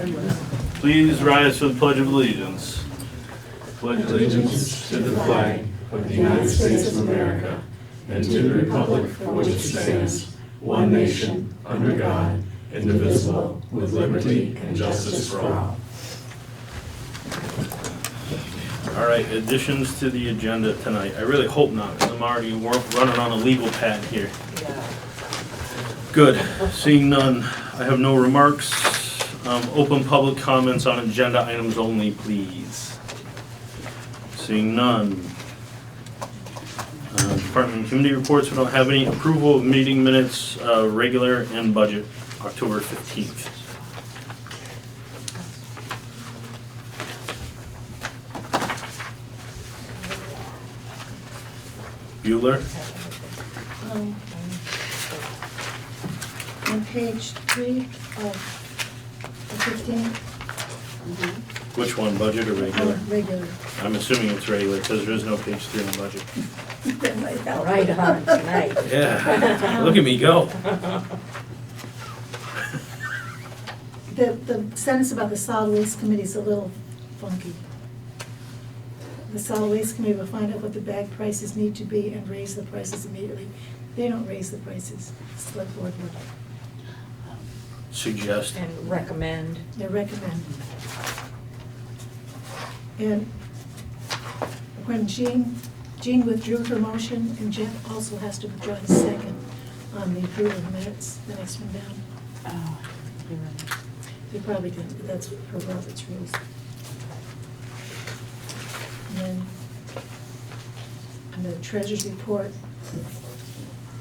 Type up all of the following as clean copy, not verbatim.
Please rise for the Pledge of Allegiance. Pledge allegiance to the flag of the United States of America and to the republic for which it stands, one nation, under God, indivisible, with liberty and justice for all. All right, additions to the agenda tonight. I really hope not, because I'm already running on a legal pad here. Good. Seeing none, I have no remarks. Open public comments on agenda items only, please. Seeing none. Department and committee reports, we don't have any. Approval of meeting minutes, regular and budget, October 15th. Bueller? On page 3 of 15. Which one, budget or regular? Regular. I'm assuming it's regular, because there is no page 3 on budget. That might help. Right on tonight. Yeah, look at me go. The sentence about the solid waste committee is a little funky. The solid waste committee will find out what the bag prices need to be and raise the prices immediately. They don't raise the prices, the select board would. Suggest. And recommend. They recommend. And when Jean withdrew her motion, and Jeff also has to withdraw his second on the approval of minutes, the next one down. Oh, you're right. They probably didn't, but that's per Robert's rules. And then, on the treasurer's report,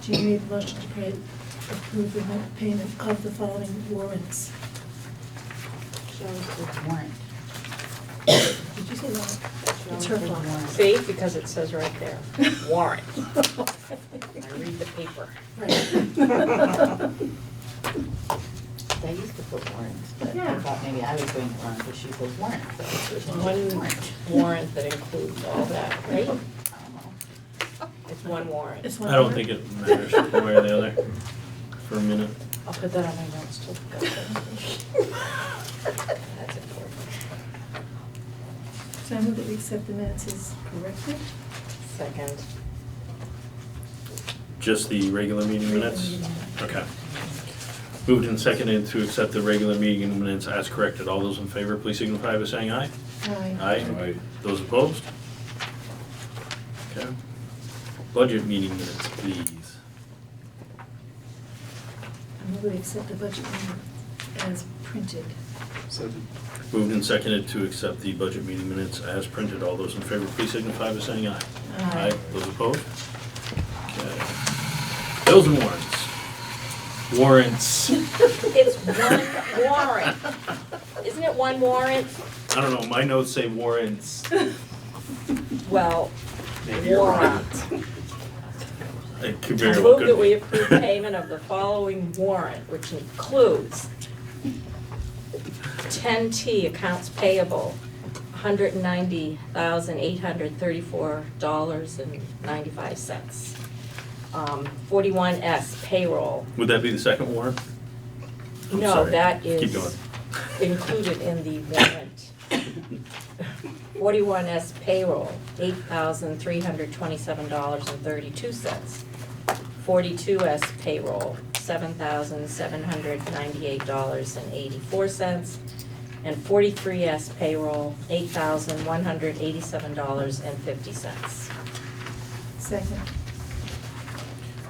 Jean made the motion to approve the payment of the following warrants. Shows the warrant. Did you say that? It's her fault. See, because it says right there, warrant. I read the paper. Right. I used to put warrants, but I Yeah. thought maybe I was doing it wrong, because she put warrant, so There's there's one warrant that includes all that, right? I don't know. It's one warrant. It's one I don't warrant? think it matters one way or the other for a minute. I'll put that on my notes too. That's important. So I move that we accept the minutes as corrected. Second. Just the regular meeting minutes? Regular meeting minutes. Okay. Moved and seconded to accept the regular meeting minutes as corrected. All those in favor, please signify by saying aye. Aye. Aye. Those opposed? Okay. Budget meeting minutes, please. I move that we accept the budget minute as printed. Moved and seconded to accept the budget meeting minutes as printed. All those in favor, please signify by saying aye. Aye. Those opposed? Okay. Bills and warrants. Warrants. It's one warrant. Isn't it one warrant? I don't know, my notes say warrants. Well, Maybe you're right. warrant. It could I very well move that could we be. approve payment of the following warrant, which includes 10T accounts payable, $190,834.95. 41S payroll. Would that be the second warrant? I'm No, sorry. that Keep is going. included in the warrant. 41S payroll, $8,327.32. 42S payroll, $7,798.84. And 43S payroll, $8,187.50. Second.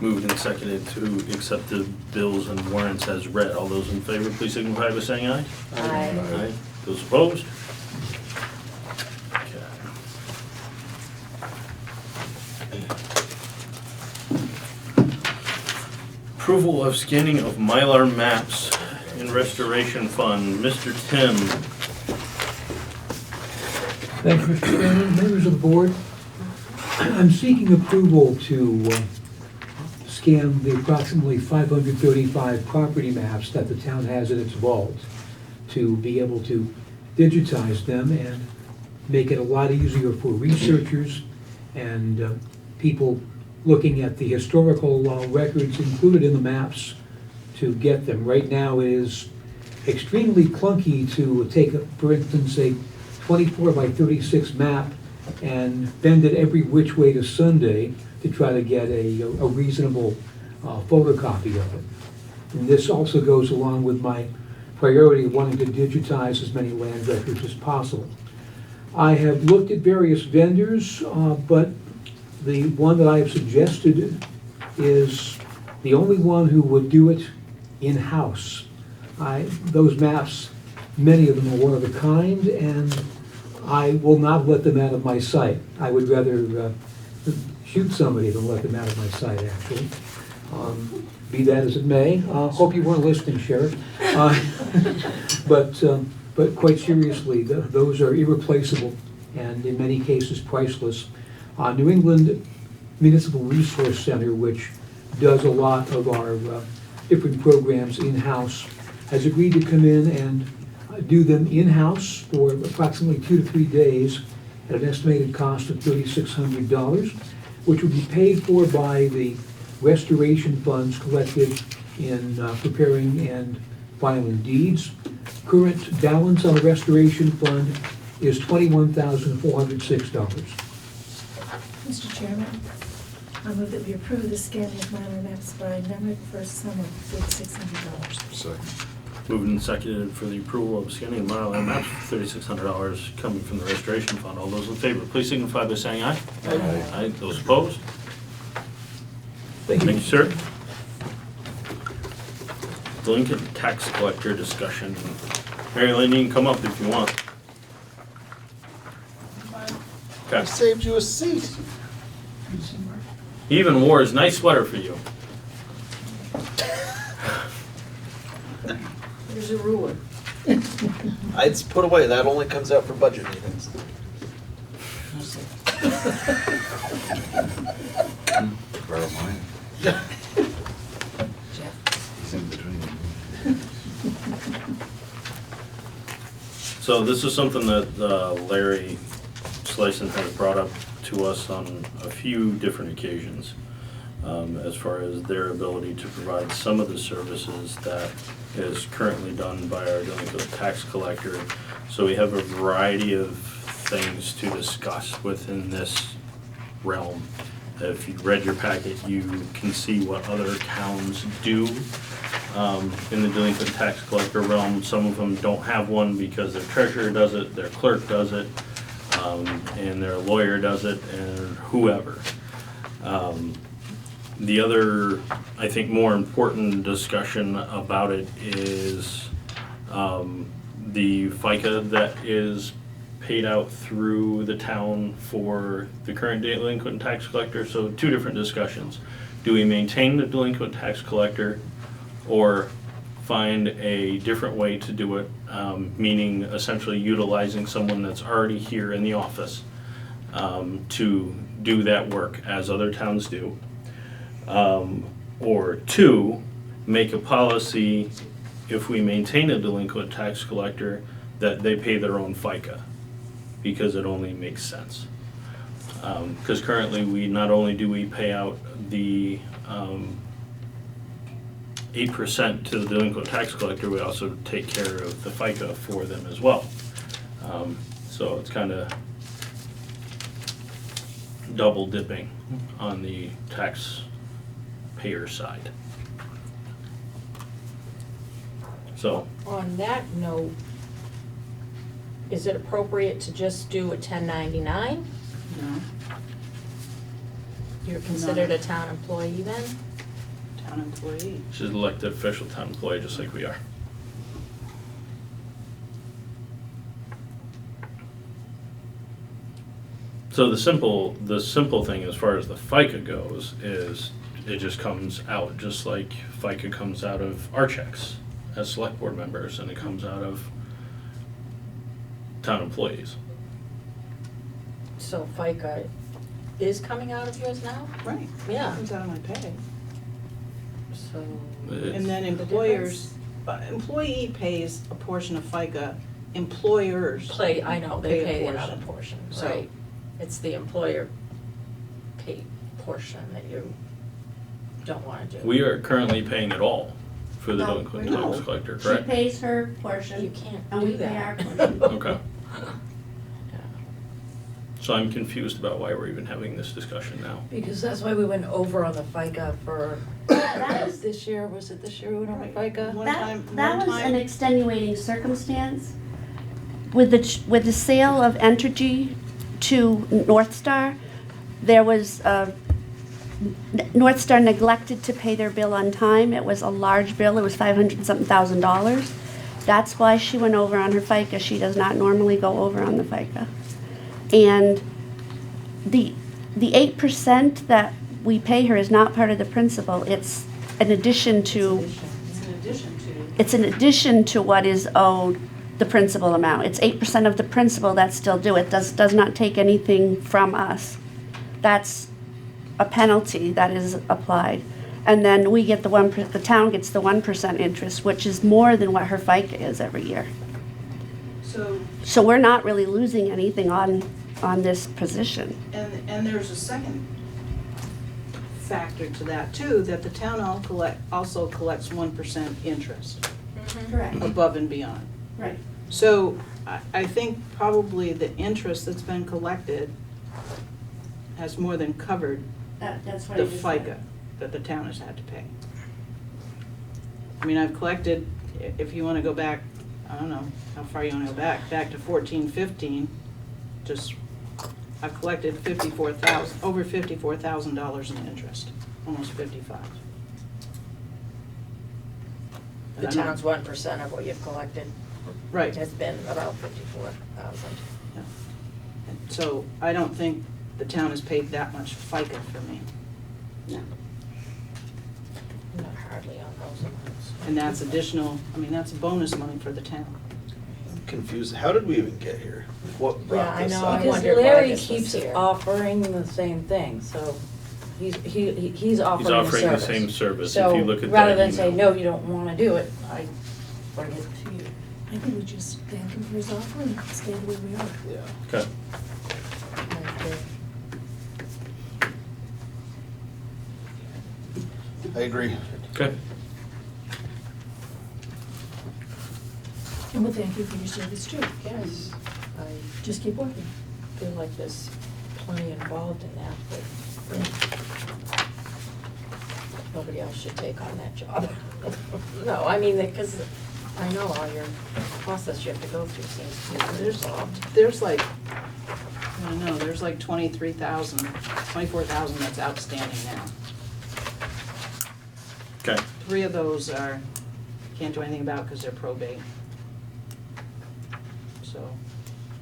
Moved and seconded to accept the bills and warrants as read. All those in favor, please signify by saying aye. Aye. Aye. Those opposed? Okay. Approval of scanning of Mylar maps in Restoration Fund. Mr. Tim. Thank you, Mr. Chairman, members of the board. I'm seeking approval to scan the approximately 535 property maps that the town has in its vault to be able to digitize them and make it a lot easier for researchers and people looking at the historical records included in the maps to get them. Right now it is extremely clunky to take, for instance, a 24 by 36 map and bend it every which way to Sunday to try to get a reasonable photocopy of it. And this also goes along with my priority of wanting to digitize as many land records as possible. I have looked at various vendors, but the one that I have suggested is the only one who would do it in-house. Those maps, many of them are one of a kind, and I will not let them out of my sight. I would rather shoot somebody than let them out of my sight, actually. Be that as it may. Hope you weren't listening, Sheriff. But quite seriously, those are irreplaceable and in many cases priceless. New England Municipal Resource Center, which does a lot of our different programs in-house, has agreed to come in and do them in-house for approximately 2 to 3 days at an estimated cost of $3,600, which would be paid for by the restoration funds collected in preparing and filing deeds. Current balance on the restoration fund is $21,406. Mr. Chairman, I move that we approve the scanning of Mylar maps by NEMRC first summer with $600. Second. Moved and seconded for the approval of scanning Mylar maps for $3,600 coming from the restoration fund. All those in favor, please signify by saying aye. Aye. Aye. Those opposed? Thank you. Thank you, sir. Delinquent tax collector discussion. Mary Lynn, you can come up if you want. I Okay. saved you a seat. He even wore his nice sweater for you. Here's a ruler. It's put away. That only comes out for budget meetings. Borrow mine. He's in between. So this is something that Larry Slicen has brought up to us on a few different occasions, as far as their ability to provide some of the services that is currently done by our delinquent tax collector. So we have a variety of things to discuss within this realm. If you read your packet, you can see what other towns do in the delinquent tax collector realm. Some of them don't have one because their treasurer does it, their clerk does it, and their lawyer does it, and whoever. The other, I think, more important discussion about it is the FICA that is paid out through the town for the current delinquent tax collector. So 2 different discussions. Do we maintain the delinquent tax collector or find a different way to do it, meaning essentially utilizing someone that's already here in the office to do that work as other towns do? Or 2, make a policy, if we maintain a delinquent tax collector, that they pay their own FICA, because it only makes sense. Because currently not only do we pay out the 8% to the delinquent tax collector, we also take care of the FICA for them as well. So it's kind of double dipping on the taxpayer side. So, On that note, is it appropriate to just do a 1099? No, You're considered a town employee then? town employee. she's an elected official town employee, just like we are. So the simple thing as far as the FICA goes is it just comes out just like FICA comes out of our checks as select board members, and it comes out of town employees. So FICA is coming out of yours now? Right. Yeah. Comes out of my pay. So. And then The employers, employee pays a portion of FICA, employers. I know, they pay a another portion, So- right? It's the employer paid portion that you don't wanna do. We are currently paying it all. for the No, delinquent no. tax collector, She correct? pays her portion. You can't And do we pay our that. portion. Okay. So I'm confused about why we're even having this discussion now. Because that's why we went over on the FICA for, That was- this year, was it this year we went over FICA? One That, time- that one was an time- extenuating circumstance. With the sale of Entergy to North Star, there was, North Star neglected to pay their bill on time. It was a large bill, it was $500-something thousand. That's why she went over on her FICA. She does not normally go over on the FICA. And the 8% that we pay her is not part of the principal. It's an addition to, It's in addition to. it's in addition to what is owed the principal amount. It's 8% of the principal that's still due. It does not take anything from us. That's a penalty that is applied. And then we get the town gets the 1% interest, which is more than what her FICA is every year. So we're not really losing anything on this position. And there's a second factor to that too, that the town also collects 1% interest Correct. above and beyond. Right. So I think probably the interest that's been collected has more than covered That's what the I just said. FICA that the town has had to pay. I mean, I've collected, if you wanna go back, I don't know how far you wanna go back to 14, 15, just, I've collected over $54,000 in interest, almost 55. The town's 1% of what you've collected Right. has been about 54,000. So I don't think the town has paid that much FICA for me. No. Not hardly on those amounts. And that's additional, I mean, that's bonus money for the town. I'm confused. How did we even get here? What brought Yeah, I this know. up? I Because wondered why Larry this was keeps here. offering the same thing, so He's offering He's the offering the service. same service. So If you look at rather that than say, email. no, you don't wanna do it, I bring it to you. I think we just thank him for his offer and stay the way we are. Yeah. Okay. I agree. Okay. And we'll thank you for your service too. yes, I Just keep working. feel like there's plenty involved in that, but nobody else should take on that job. No, I mean, because I know all your process you have to go through seems to be involved. There's like, I don't know, there's like 24,000 that's outstanding now. Okay. 3 of those can't do anything about because they're probate. So,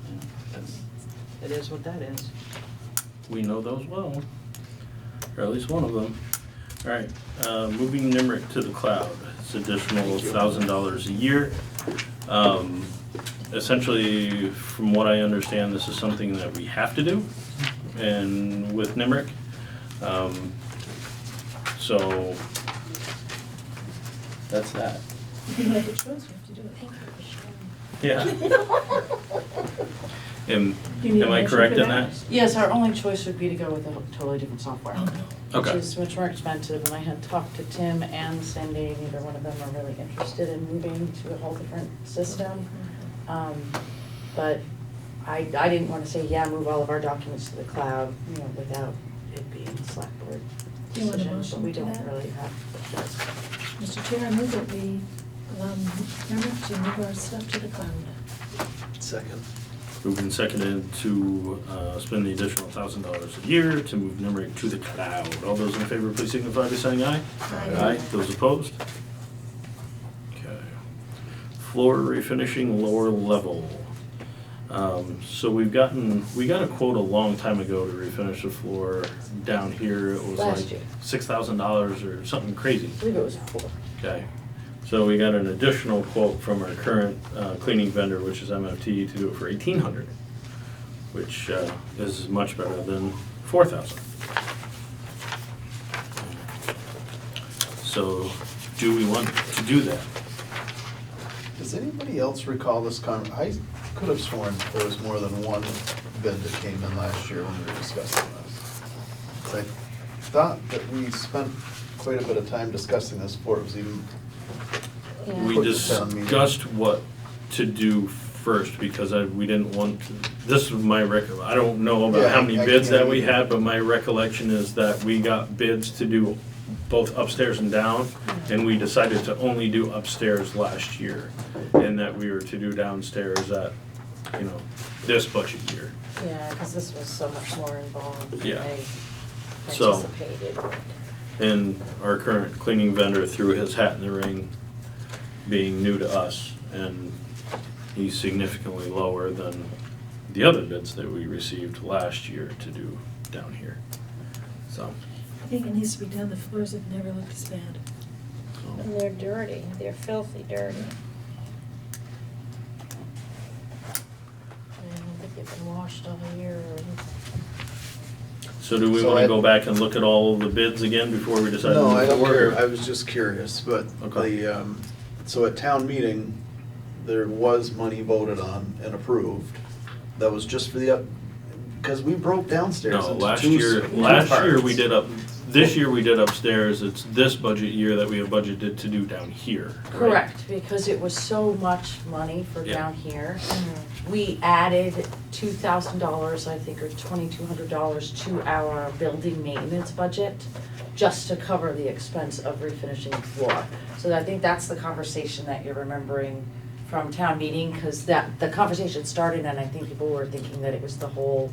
you know, it is what that is. We know those well, or at least one of them. All right, moving NEMRC to the cloud. It's additional $1,000 a year. Essentially, from what I understand, this is something that we have to do, and with NEMRC. So that's that. If you make a choice, you have to do it. Thank you for sharing. Yeah. Am Do you need a am I motion correct for in that? that? Yes, our only choice would be to go with a totally different software. Oh, no. Okay. Which is much more expensive, and I had talked to Tim and Cindy, neither one of them are really interested in moving to a whole different system. But I didn't wanna say, yeah, move all of our documents to the cloud, you know, without it being a select board Do you want a decision, but motion we to don't that? really have the choice. Mr. Chair, I move that we allow NEMRC to move our stuff to the cloud. Second. Moved and seconded to spend the additional $1,000 a year to move NEMRC to the cloud. All those in favor, please signify by saying aye. Aye. Those opposed? Okay. Floor refinishing lower level. So we got a quote a long time ago to refinish the floor down here. It was Last like year. $6,000 or something crazy. I believe it was 4. Okay, so we got an additional quote from our current cleaning vendor, which is MFT, to do it for $1,800, which is much better than $4,000. So, do we want to do that? Does anybody else recall this I could have sworn there was more than one bid that came in last year when we were discussing this. I thought that we spent quite a bit of time discussing this before it was even Yeah. We Put the town meeting. discussed what to do first, because we didn't want to, this was my I don't know about Yeah, how many I bids can- that we had, but my recollection is that we got bids to do both upstairs and down, and we decided to only do upstairs last year, and that we were to do downstairs at, this budget year. Yeah, because this was so much more involved than Yeah. they So- anticipated. And our current cleaning vendor threw his hat in the ring, being new to us, and he's significantly lower than the other bids that we received last year to do down here. So, I think it needs to be done, the floors have never looked as bad. And they're dirty, they're filthy dirty. I don't think they've been washed all year or anything. so do we So wanna I- go back and look at all of the bids again before we decide? to No, move I don't forward? care, I was just curious, but Okay. so at town meeting, there was money voted on and approved. That was just for because we broke downstairs No, into last two year we parts. did this year we did upstairs, it's this budget year that we have budgeted to do down here, right? Correct, because it was so much money for Yeah. down here. We added $2,000, I think, or $2,200 to our building maintenance budget just to cover the expense of refinishing the floor. So I think that's the conversation that you're remembering from town meeting, because the conversation started and I think people were thinking that it was the whole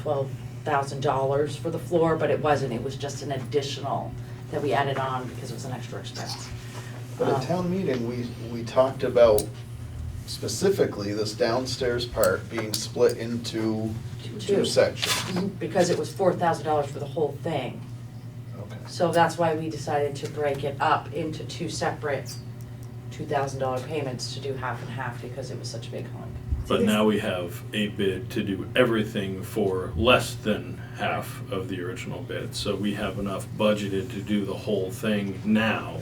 $12,000 for the floor, but it wasn't. It was just an additional that we added on because it was an extra expense. But at town meeting, we talked about specifically this downstairs part being split into two Two. sections. Because it was $4,000 for the whole thing. Okay. So that's why we decided to break it up into two separate $2,000 payments to do half and half, because it was such a big hunk. But now we have a bid to do everything for less than half of the original bid. So we have enough budgeted to do the whole thing now,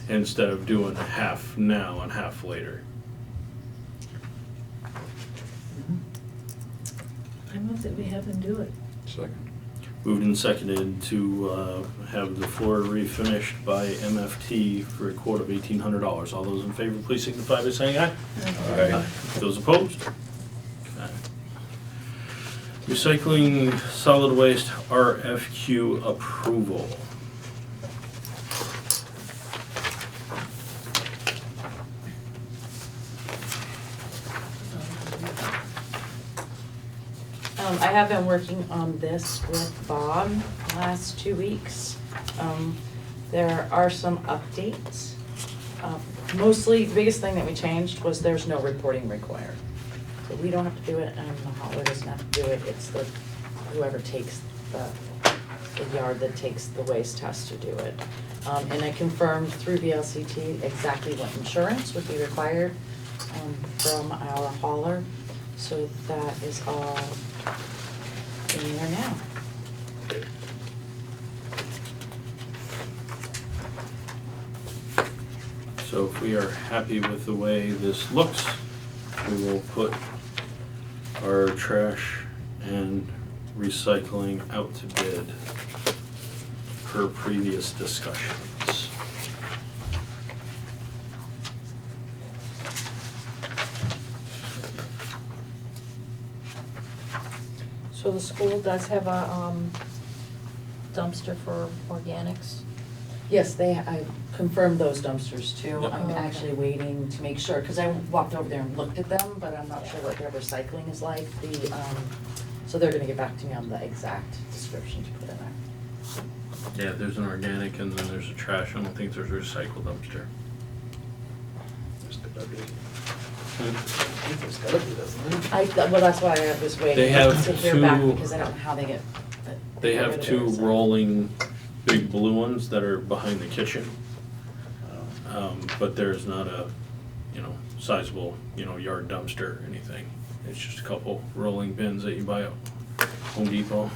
instead of doing half now and half later. I move that we have them do it. Second. Moved and seconded to have the floor refinished by MFT for a quote of $1,800. All those in favor, please signify by saying aye. Aye. Those opposed? Okay. Recycling solid waste RFQ approval. I have been working on this with Bob the last 2 weeks. There are some updates. Mostly, the biggest thing that we changed was there's no reporting required. So we don't have to do it, and the hauler doesn't have to do it. It's whoever takes the yard that takes the waste has to do it. And I confirmed through VLCT exactly what insurance would be required from our hauler. So that is all in there now. So if we are happy with the way this looks, we will put our trash and recycling out to bid per previous discussions. So the school does have a dumpster for organics? Yes, I confirmed those dumpsters too. Yep. I'm actually waiting to make sure, because I walked over there and looked at them, but I'm not sure what their recycling is like. So they're gonna get back to me on the exact description to put in there. Yeah, there's an organic and then there's a trash. I don't think there's a recycle dumpster. There's gotta be. I think there's gotta be, doesn't there? Well, that's why I was waiting They have to hear back, two- because I don't know how they get. They get have rid of two their recycling. rolling big blue ones that are behind the kitchen. But there's not a, sizable, yard dumpster or anything. It's just a couple rolling bins that you buy at Home Depot.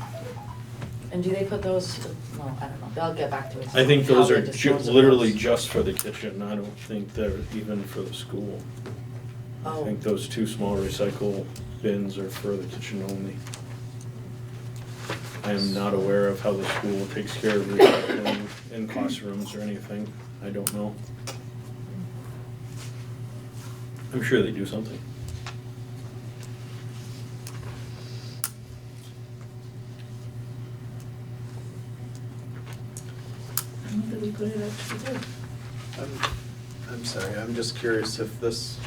And do they put those, well, I don't know, they'll get back to us. I think how those they are dispose of literally those. just for the kitchen. I don't think they're even for the school. I Oh. think those two small recycle bins are for the kitchen only. I am not aware of how the school takes care of recycling in classrooms or anything. I don't know. I'm sure they do something. I don't know that we put it up to do. I'm sorry, I'm just curious if this.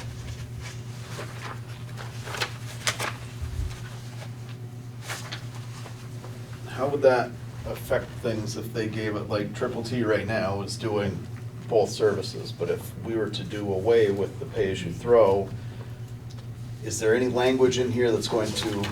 How would that affect things if they gave it, like Triple T right now is doing both services, but if we were to do away with the pay-as-you-throw, is there any language in here that's going to,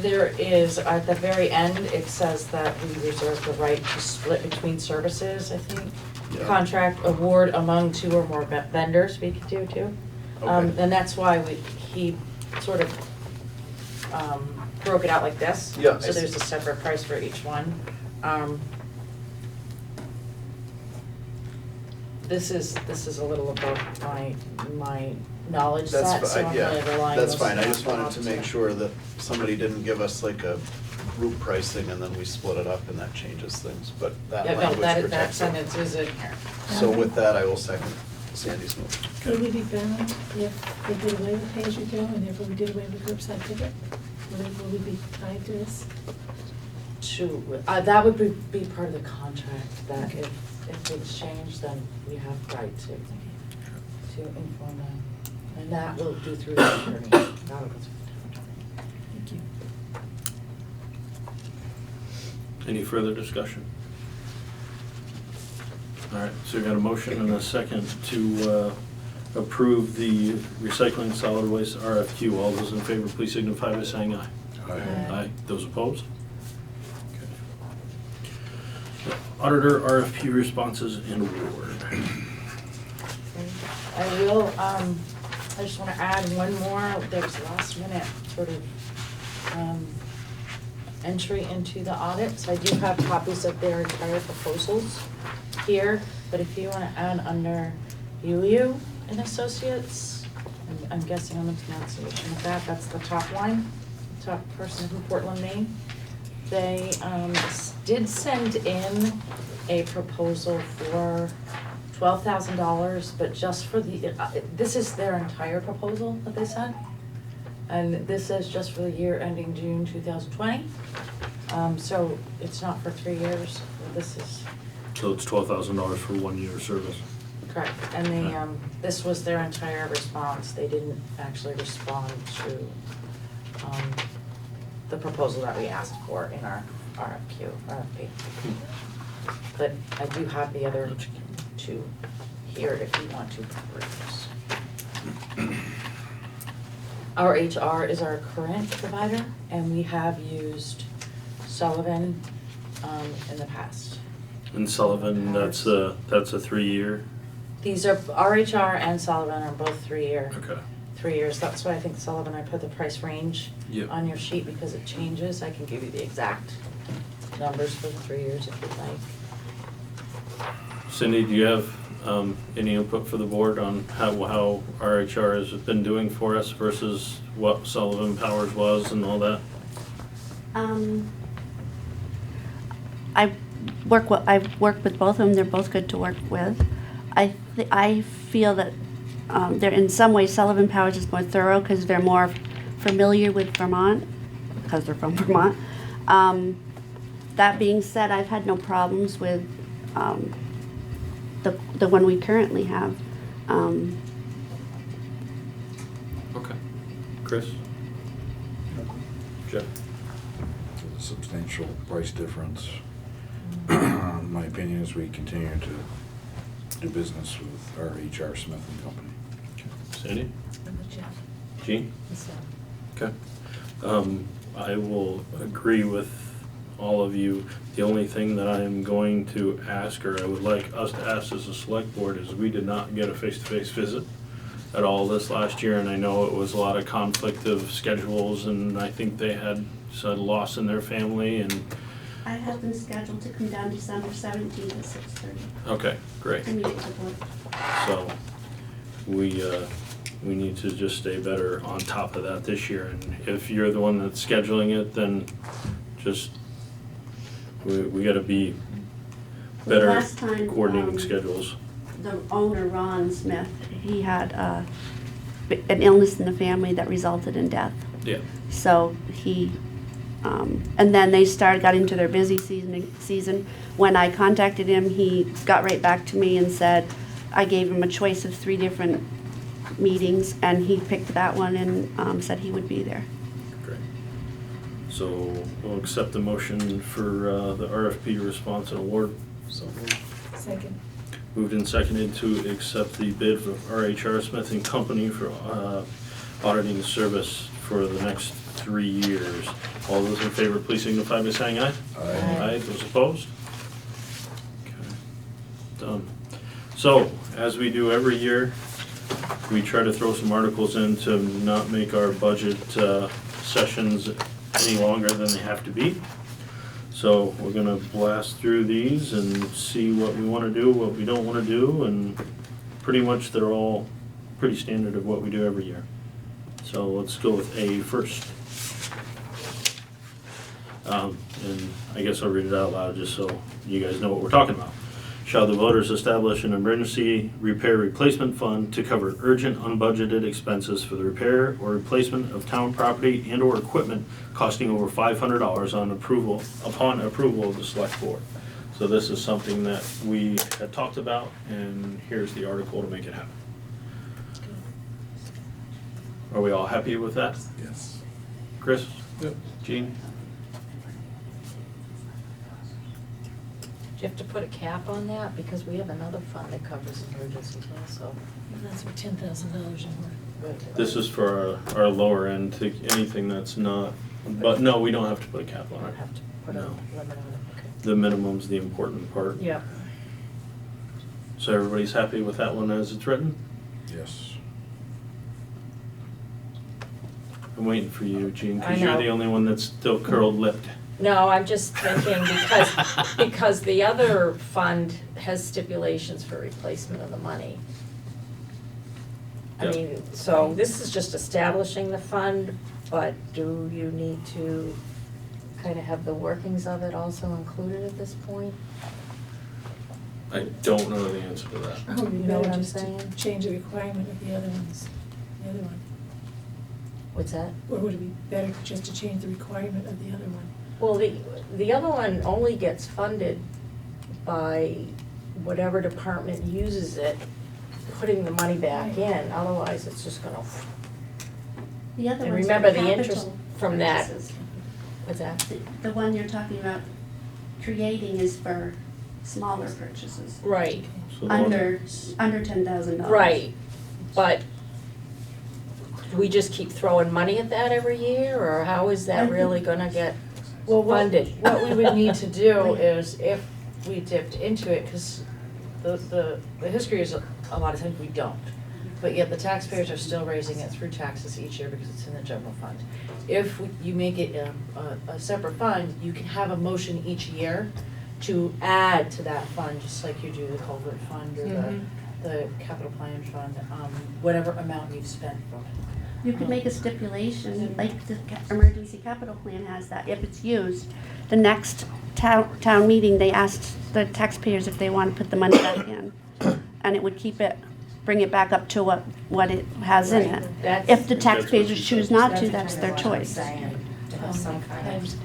There is, at the very end, it says that we reserve the right to split between services, I think. Yeah. Contract award among two or more vendors, we could do too. Okay. And that's why he sort of broke it out like this. Yeah, I So see. there's a separate price for each one. This is a little above my knowledge set, that's so fine, I'm really yeah, relying that's mostly fine, I on just wanted Bob to make sure that somebody didn't give us like a group pricing and then we split it up and that changes things, but that Yeah, no, language that protects it. sentence is in here. So with that, I will second Sandy's motion. Would we be bound if they did away with pay-as-you-go and therefore we did away with curbside pickup? Will we be tied to this? That would be part of the contract, that if things change, then we have right to inform them. And that will do through the attorney. That'll go through the attorney. Thank you. Any further discussion? All right, so we got a motion and a second to approve the recycling solid waste RFQ. All those in favor, please signify by saying aye. Aye. Those opposed? Okay. Auditor RFP responses and award. I will, I just wanna add one more, there's last minute sort of, entry into the audits. I do have copies of their entire proposals here, but if you wanna add under Yu and Associates, I'm guessing on the pronunciation of that, that's the top line, top person from Portland, Maine. They, did send in a proposal for $12,000, but just for the, this is their entire proposal that they sent. And this is just for the year ending June 2020. So it's not for 3 years, this is So it's $12,000 for 1 year of service. correct. And they, this was their entire response, they didn't actually respond to, the proposal that we asked for in our RFP. But I do have the other two here if you want to peruse. Our HR is our current provider, and we have used Sullivan in the past. And Sullivan, that's a 3-year? These are, our HR and Sullivan are both 3-year. Okay. 3 years, that's why I think Sullivan, I put the price range Yep. on your sheet because it changes. I can give you the exact numbers for the 3 years if you'd like. Cindy, do you have any input for the board on how RHR has been doing for us versus what Sullivan Powers was and all that? I've worked with both of them. They're both good to work with. I feel that they're in some ways Sullivan Powers is more thorough because they're more familiar with Vermont, because they're from Vermont. That being said, I've had no problems with the one we currently have. Okay. Chris? Jeff? A substantial price difference. My opinion is we continue to do business with our HR Smith and Company. Sandy? I'm with Jeff. Jean? So, Okay. I will agree with all of you. The only thing that I am going to ask, or I would like us to ask as a select board, is we did not get a face-to-face visit at all this last year, and I know it was a lot of conflict of schedules, and I think they had a loss in their family, and I have them scheduled to come down December 17th at 6:30 okay, great. to meet with the board. So we need to just stay better on top of that this year, and if you're the one that's scheduling it, then just, we gotta be better Last time, coordinating schedules. The owner, Ron Smith, he had an illness in the family that resulted in death. Yeah. So he, and then they got into their busy season. When I contacted him, he got right back to me and said, I gave him a choice of 3 different meetings, and he picked that one and said he would be there. Great. So we'll accept the motion for the RFP response and award. So Second. moved and seconded to accept the bid for RHR Smith and Company for auditing service for the next 3 years. All those in favor, please signify by saying aye. Aye. Aye. Those opposed? Okay. Done. So, as we do every year, we try to throw some articles in to not make our budget sessions any longer than they have to be. So we're gonna blast through these and see what we wanna do, what we don't wanna do, and pretty much they're all pretty standard of what we do every year. So let's go with A first. And I guess I'll read it out loud just so you guys know what we're talking about. Shall the voters establish an emergency repair replacement fund to cover urgent unbudgeted expenses for the repair or replacement of town property and or equipment costing over $500 upon approval of the select board? So this is something that we had talked about, and here's the article to make it happen. Are we all happy with that? Yes. Chris? Yep. Gene? Do you have to put a cap on that? Because we have another fund that covers emergencies also. And that's for $10,000 or more. This is for our lower end, to anything that's not, but no, we don't have to put a cap We on don't it. have to put a No. limit on it, okay. The minimum's the important part. Yeah. So everybody's happy with that one as it's written? Yes. I'm waiting for you, Gene, I because you're know. the only one that's still curled-lipped. No, I'm just thinking because the other fund has stipulations for replacement of the money. I Yep. mean, so this is just establishing the fund, but do you need to kind of have the workings of it also included at this point? I don't know the answer to that. Oh, you You know better what I'm just to saying? change the requirement of the other ones, the other one. What's that? Or would it be better just to change the requirement of the other one? Well, the other one only gets funded by whatever department uses it, putting the money back in, otherwise it's just gonna, The other and one's remember for the interest capital from that. purposes. What's that? The one you're talking about creating is for smaller purchases, Right, So the one- under $10,000. right, but do we just keep throwing money at that every year, or how is that really gonna get Well, funded? what we would need to do is if we dipped into it, because the history is a lot of times we don't. But yet the taxpayers are still raising it through taxes each year because it's in the general fund. If you make it a separate fund, you can have a motion each year to add to that fund, just like you do the culvert fund or Mhm. the capital plan fund, whatever amount you've spent from it. You could make a stipulation, like the emergency capital plan has that, if it's used, the next town meeting, they asked the taxpayers if they want to put the money back in. And it would bring it back up to what it has in it. That's- If the That's what taxpayers she choose said. not to, that's their choice. To have some kind of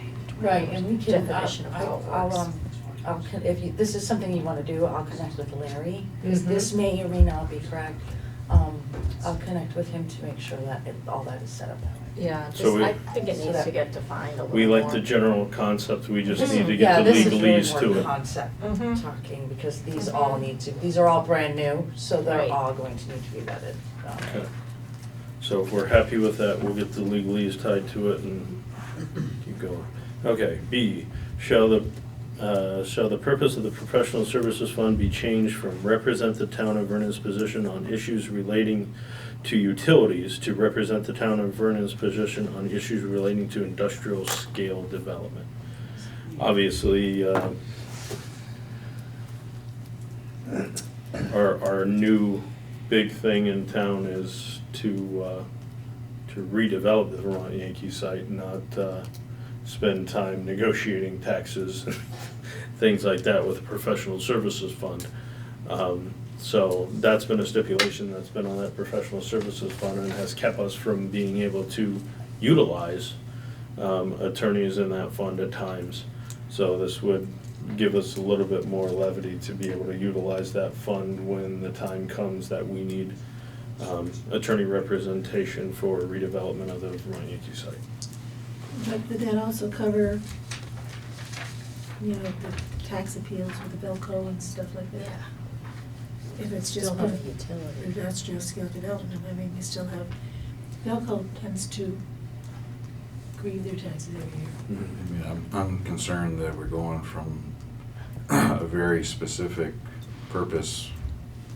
Right, and we can, definition of how it works. if you, this is something you wanna do, I'll connect with Larry, because Mhm. this may or may not be correct. I'll connect with him to make sure that all that is set up that way. Yeah, So we- I think it needs to get defined a little more. We like the general concept, we just need to Yeah, get the this is legalese really to more it. concept Mhm. talking, because these all need to, these are all brand new, so they're Right. all going to need to be vetted. Okay. So if we're happy with that, we'll get the legalese tied to it and keep going. Okay, B, shall the purpose of the professional services fund be changed from represent the town of Vernon's position on issues relating to utilities to represent the town of Vernon's position on issues relating to industrial scale development? Obviously, our new big thing in town is to redevelop the Vermont Yankee site, not spend time negotiating taxes, things like that with a professional services fund. So that's been a stipulation that's been on that professional services fund and has kept us from being able to utilize attorneys in that fund at times. So this would give us a little bit more levity to be able to utilize that fund when the time comes that we need attorney representation for redevelopment of the Vernon UT site. But did that also cover, the tax appeals with the Velco and stuff like that? Yeah. If it's just, Still have a if utility. that's just skill development, I mean, you still have, Velco tends to grieve their taxes every year. I mean, I'm concerned that we're going from a very specific purpose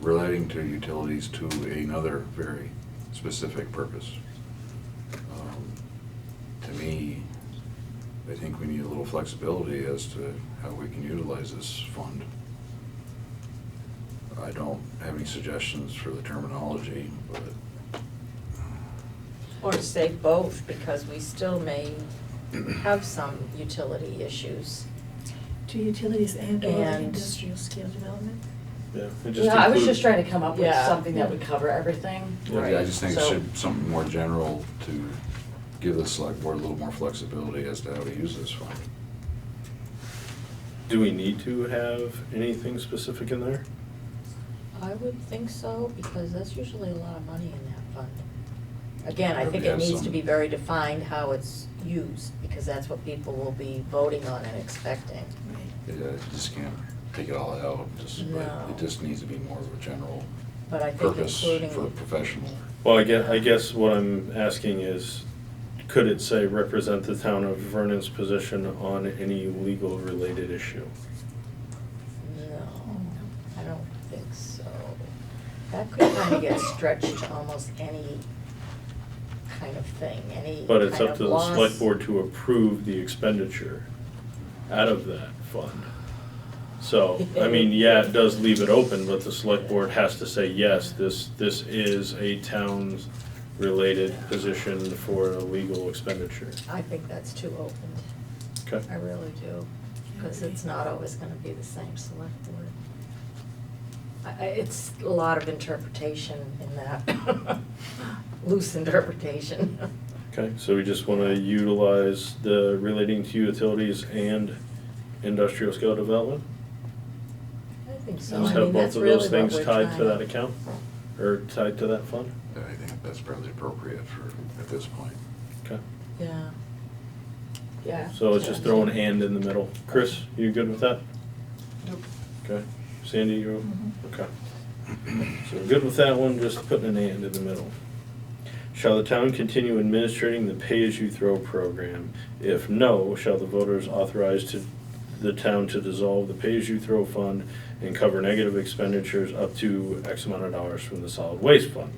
relating to utilities to another very specific purpose. To me, I think we need a little flexibility as to how we can utilize this fund. I don't have any suggestions for the terminology, but Or to say both, because we still may have some utility issues. To utilities and or And- industrial scale development? Yeah, it just Yeah, I was include- just trying to come up with Yeah. something that would cover everything. I just think it So- should, something more general to give the select board a little more flexibility as to how to use this fund. Do we need to have anything specific in there? I would think so, because that's usually a lot of money in that fund. Again, I think Yeah, it needs to some- be very defined how it's used, because that's what people will be voting on and expecting. Right. You just can't take it all out, but No. it just needs to be more of a general But I think purpose including. for a professional. Well, I guess what I'm asking is, could it say represent the town of Vernon's position on any legal related issue? No, I don't think so. That could kind of get stretched to almost any kind of thing, any But it's kind up of to the loss. select board to approve the expenditure out of that fund. So, I mean, yeah, it does leave it open, but the select board has to say, yes, this is a town's related position for a legal expenditure. I think that's too open. Okay? I really do, because it's not always gonna be the same select board. It's a lot of interpretation in that, loose interpretation. Okay, so we just want to utilize the relating to utilities and industrial scale development? I think so. Just I mean, have both that's of really those what things we're tied trying to that account, or tied to that fund? I think that's probably appropriate at this point. Okay, Yeah. Yeah. so let's just throw an and in the middle. Chris, you good with that? Nope. Okay, Sandy, you, Mhm. okay. So we're good with that one, just putting an and in the middle. Shall the town continue administering the pay-as-you-throw program? If no, shall the voters authorize the town to dissolve the pay-as-you-throw fund and cover negative expenditures up to X amount of dollars from the solid waste fund?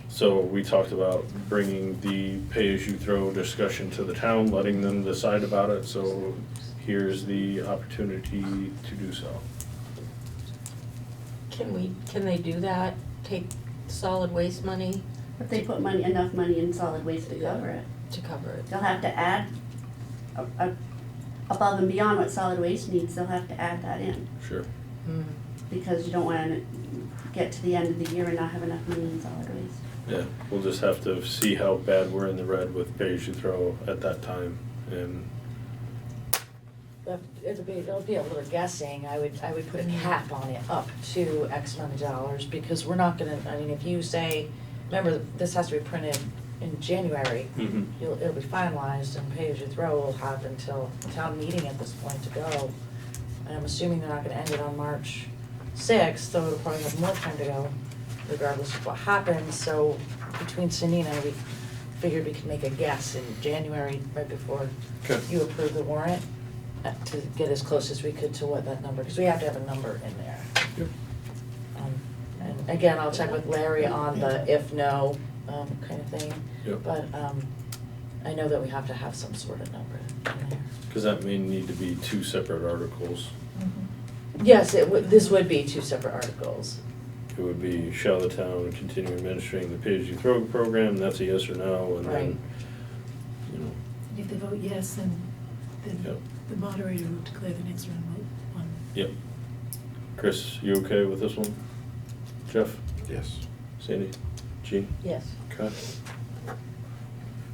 So we talked about bringing the pay-as-you-throw discussion to the town, letting them decide about it, so here's the opportunity to do so. Can they do that? Take solid waste money If they put enough money in solid waste to cover it, to cover it? they'll have to add, above and beyond what solid waste needs, they'll have to add that in. Sure. Hmm. Because you don't wanna get to the end of the year and not have enough money in solid waste. Yeah, we'll just have to see how bad we're in the red with pay-as-you-throw at that time, and, It'll be a little guessing, I would put a cap on it up to X amount of dollars, because we're not gonna, I mean, if you say, remember, this has to be printed in January, it'll be finalized, and pay-as-you-throw will have until town meeting at this point to go. And I'm assuming they're not gonna end it on March 6th, so it'll probably have more time to go, regardless of what happens, so between Cindy and I, we figured we could make a guess in January, right before Okay. you approve the warrant, to get as close as we could to what that number, because we have to have a number in there. Yep. And again, I'll check with Larry on the if no, kind of thing. Yep. But, I know that we have to have some sort of number in there. because that may need to be two separate articles. Yes, this would be two separate articles. It would be, shall the town continue administering the pay-as-you-throw program, that's a yes or no, and Right. then, you know, If they vote yes, then Yep. the moderator will declare the next round vote on. yep. Chris, you okay with this one? Jeff? Yes. Sandy? Jean? Yes. Okay.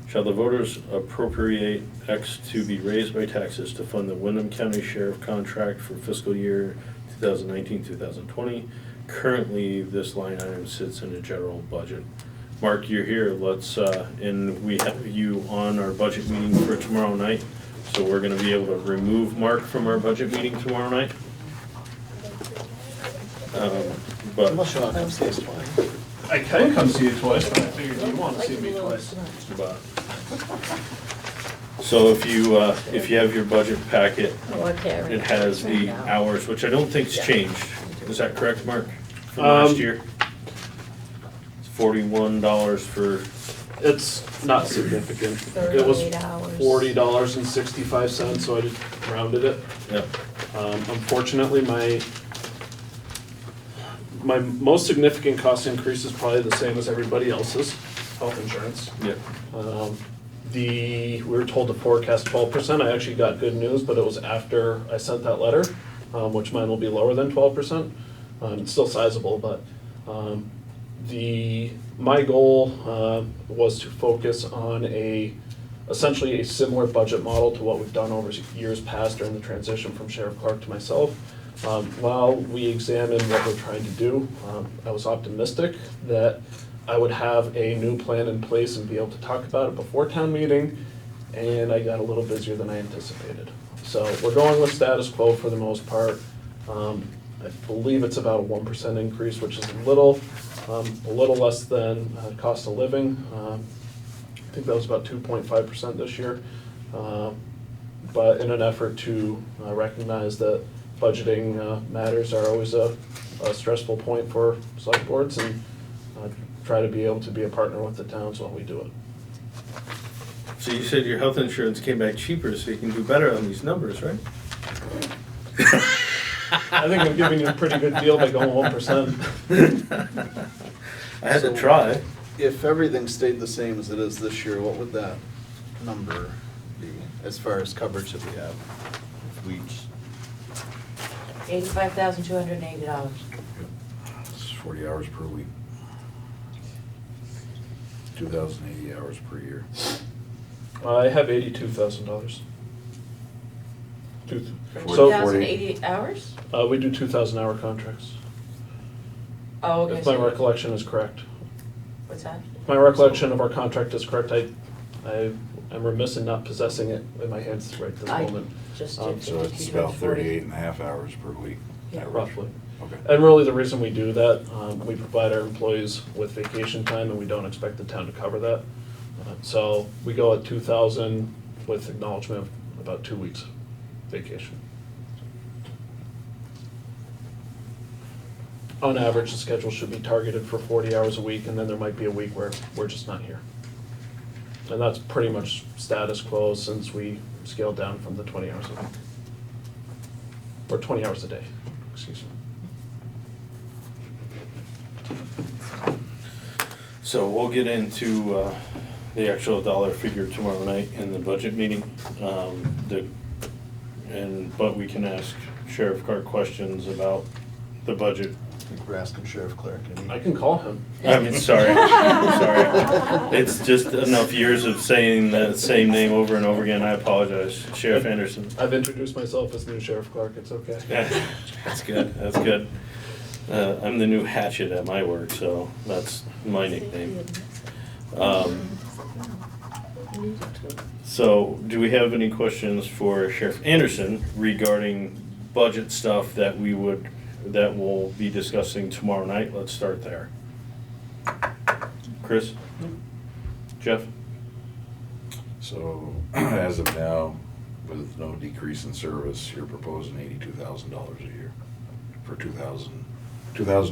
Shall the voters appropriate X to be raised by taxes to fund the Windham County Sheriff contract for fiscal year 2019-2020? Currently, this line item sits in the general budget. Mark, you're here. Let's, and we have you on our budget meeting for tomorrow night. So we're gonna be able to remove Mark from our budget meeting tomorrow night. But Unless you want to come see us twice. I can come see you twice, but I figured you want to see me twice. But- So if you have your budget packet, Oh, okay. it has the Now. hours, which I don't think's Yeah. changed. Is that correct, Mark? From last year? It's $41 for, It's not significant. It was 38 hours. $40.65, so I just rounded it. yeah, Unfortunately, my most significant cost increase is probably the same as everybody else's, health insurance. yeah. We were told to forecast 12%. I actually got good news, but it was after I sent that letter, which mine will be lower than 12%. It's still sizable, but my goal was to focus on essentially a similar budget model to what we've done over years past during the transition from Sheriff Clark to myself. While we examined what we're trying to do, I was optimistic that I would have a new plan in place and be able to talk about it before town meeting, and I got a little busier than I anticipated. So we're going with status quo for the most part. I believe it's about a 1% increase, which is a little less than cost of living. I think that was about 2.5% this year. But in an effort to recognize that budgeting matters are always a stressful point for select boards, and try to be able to be a partner with the towns while we do it. So you said your health insurance came back cheaper, so you can do better on these numbers, right? I think I'm giving you a pretty good deal by going 1%. I had to try. If everything stayed the same as it is this year, what would that number be as far as coverage that we have? If we $85,280. It's 40 hours per week. 2,080 hours per year. I have $82,000. For So 2,080 hours? we do 2,000-hour contracts, Oh, okay. if my so- recollection is correct. What's that? If my recollection of our contract is correct, I am remiss in not possessing it in my hands right this I moment. just So did So it's 52 about times 40. 38 and a half hours per week. Yeah. Roughly. Okay. And really, the reason we do that, we provide our employees with vacation time, and we don't expect the town to cover that. So we go at 2,000 with acknowledgement of about 2 weeks vacation. On average, the schedule should be targeted for 40 hours a week, and then there might be a week where we're just not here. And that's pretty much status quo since we scaled down from the 20 hours a week. Or 20 hours a day, excuse me. So we'll get into the actual dollar figure tomorrow night in the budget meeting. But we can ask Sheriff Clark questions about the budget. I think we're asking Sheriff Clark. I can call him. I mean, sorry. It's just enough years of saying the same name over and over again. I apologize, Sheriff Anderson. I've introduced myself as new Sheriff Clark, it's okay. That's good, that's good. I'm the new Hatchet at my work, so that's my nickname. So, do we have any questions for Sheriff Anderson regarding budget stuff that we'll be discussing tomorrow night? Let's start there. Chris? Jeff? So as of now, with no decrease in service, you're proposing $82,000 a year for 2,000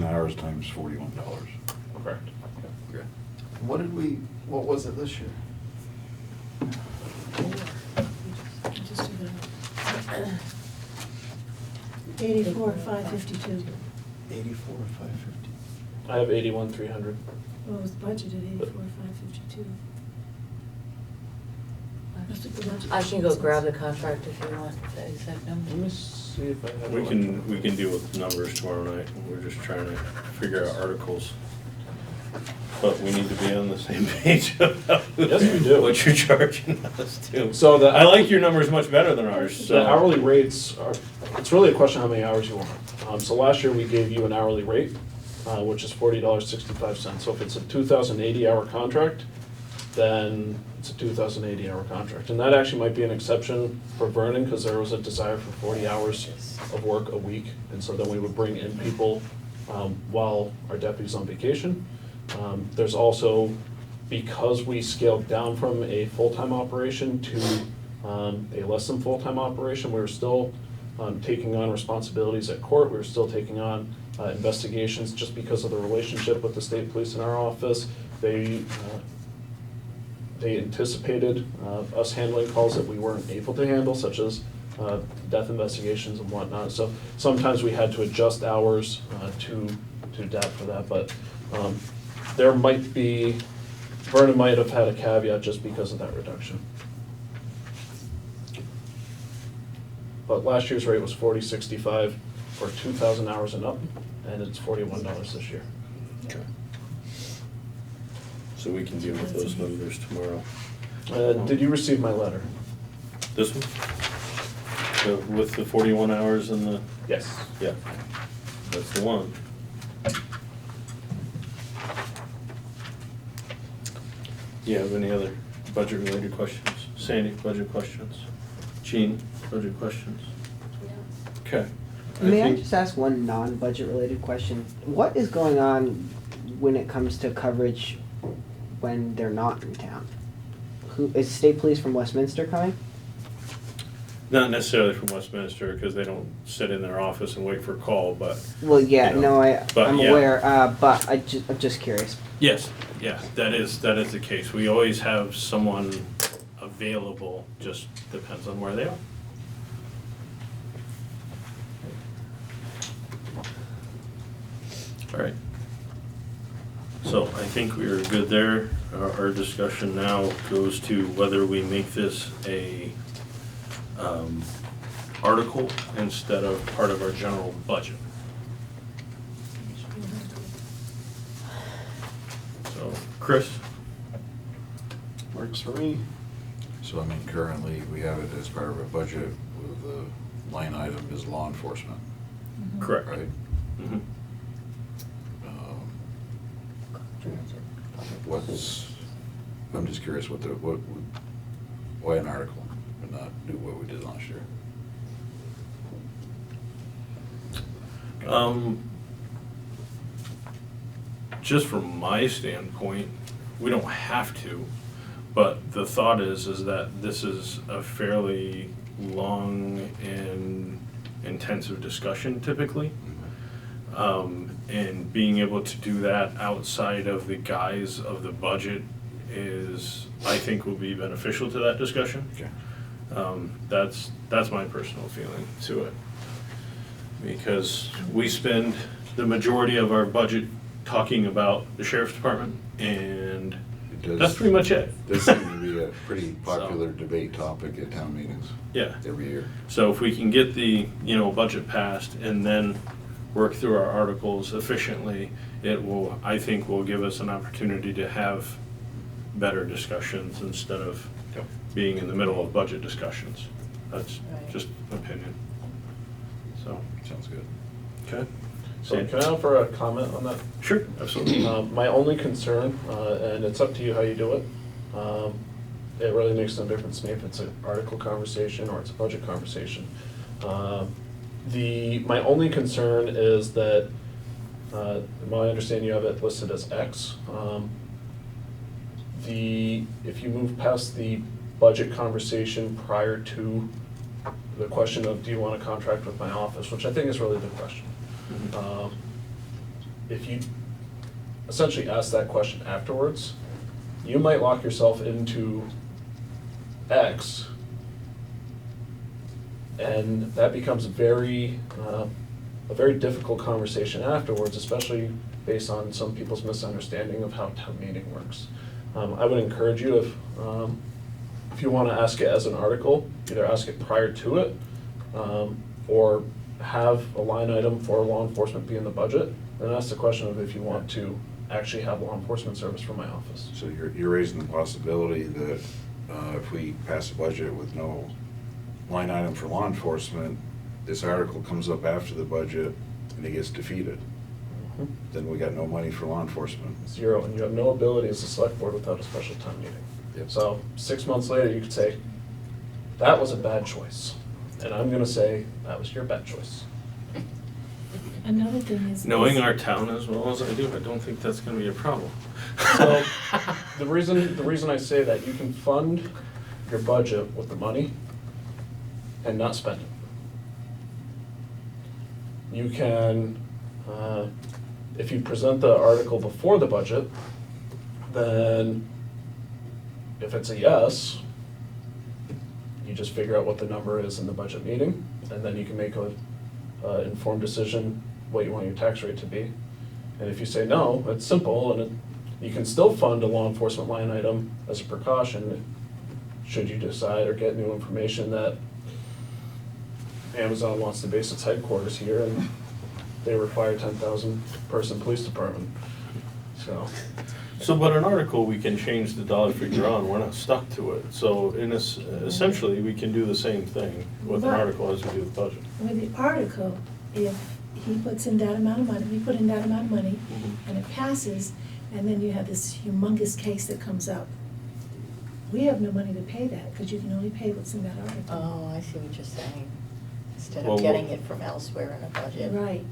hours times $41. Correct. Okay. What was it this year? Just do that. 84,552. 84,550. I have 81,300. Well, it was budgeted 84,552. That's what the budget. I can go grab the contract if you want the exact Let number. me see if I have. We it. can deal with numbers tomorrow night. We're just trying to figure out articles. But we need to be on the same page about Yes, we do. what you're charging us to. So I like your numbers much better than ours, so. The hourly rates are, it's really a question how many hours you want. So last year we gave you an hourly rate, which is $40.65. So if it's a 2,080 hour contract, then it's a 2,080 hour contract. And that actually might be an exception for Vernon, because there was a desire for 40 hours of work a week. And so then we would bring in people while our deputy's on vacation. There's also, because we scaled down from a full-time operation to a less than full-time operation, we were still taking on responsibilities at court. We were still taking on investigations just because of the relationship with the state police in our office. They anticipated us handling calls that we weren't able to handle, such as death investigations and whatnot. So sometimes we had to adjust hours to adapt for that, but there might be, Vernon might have had a caveat just because of that reduction. But last year's rate was $40.65 for 2,000 hours and up, and it's $41 this year. Okay. So we can deal with those numbers tomorrow. Did you receive my letter? This one? With the 41 hours and the, Yes. yeah, that's the one. Do you have any other budget-related questions? Sandy, budget questions? Jean, budget questions? Okay. May I think- just ask one non-budget related question? What is going on when it comes to coverage when they're not in town? Who is state police from Westminster coming? Not necessarily from Westminster, because they don't sit in their office and wait for a call, but Well, yeah, You know, no, but I'm yeah. aware, but I'm just curious. yes, yeah, that is the case. We always have someone available, just depends on where they are. All right. So I think we are good there. Our discussion now goes to whether we make this a article instead of part of our general budget. So, Chris? Works for me. So I mean, currently, we have it as part of a budget with the line item is law enforcement, Correct. right? Mhm. I'm just curious why an article and not do what we did last year? Just from my standpoint, we don't have to, but the thought is that this is a fairly long and intensive discussion typically. And being able to do that outside of the guise of the budget is, I think, will be beneficial to that discussion. Okay. That's my personal feeling to it. Because we spend the majority of our budget talking about the sheriff's department, and It does- that's pretty much it. Does seem to be a pretty popular debate topic at town meetings Yeah. every year. So if we can get the, budget passed and then work through our articles efficiently, it will, I think, will give us an opportunity to have better discussions instead of Yep. being in the middle of budget discussions. That's Right. just opinion. So, Sounds good. okay? So can I offer a comment on that? Sure, absolutely. My only concern, and it's up to you how you do it, it really makes no difference to me if it's an article conversation or it's a budget conversation. My only concern is that, my understanding, you have it listed as X. If you move past the budget conversation prior to the question of, do you want a contract with my office, which I think is really the question. If you essentially ask that question afterwards, you might lock yourself into X, and that becomes a very difficult conversation afterwards, especially based on some people's misunderstanding of how town meeting works. I would encourage you, if you wanna ask it as an article, either ask it prior to it, or have a line item for law enforcement be in the budget, then ask the question of if you want to actually have law enforcement service from my office. So you're raising the possibility that if we pass a budget with no line item for law enforcement, this article comes up after the budget and it gets defeated. Then we got no money for law enforcement. Zero, and you have no ability as a select board without a special town meeting. Yep. So 6 months later, you could say, that was a bad choice. And I'm gonna say, that was your bad choice. Another thing is. Knowing our town as well as I do, I don't think that's gonna be a problem. So, the reason I say that, you can fund your budget with the money and not spend it. You can, if you present the article before the budget, then if it's a yes, you just figure out what the number is in the budget meeting, and then you can make a informed decision what you want your tax rate to be. And if you say no, it's simple, and you can still fund a law enforcement line item as a precaution, should you decide or get new information that Amazon wants to base its headquarters here and they require 10,000 person police department. So, but an article, we can change the dollar figure on, we're not stuck to it. So essentially, we can do the same thing with an Right. article as we do the budget. With the article, if he puts in that amount of money, we put in that amount of money, and it passes, and then you have this humongous case that comes up. We have no money to pay that, because you can only pay what's in that article. Oh, I see what you're saying. Instead Well, of getting it from elsewhere in a budget. Right.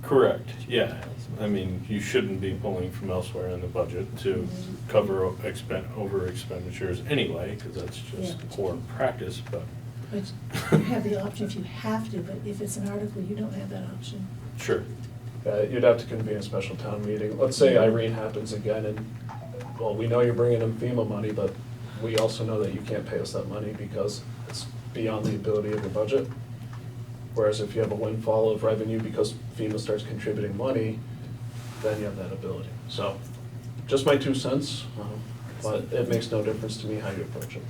Correct, yeah. I mean, you shouldn't be pulling from elsewhere in the budget to cover over expenditures anyway, because that's just Yeah. poor practice, but. But you have the option if you have to, but if it's an article, you don't have that option. Sure. You'd have to convene a special town meeting. Let's say Irene happens again and, well, we know you're bringing in FEMA money, but we also know that you can't pay us that money because it's beyond the ability of the budget. Whereas if you have a windfall of revenue because FEMA starts contributing money, then you have that ability. So, just my 2 cents, but it makes no difference to me how you approach it.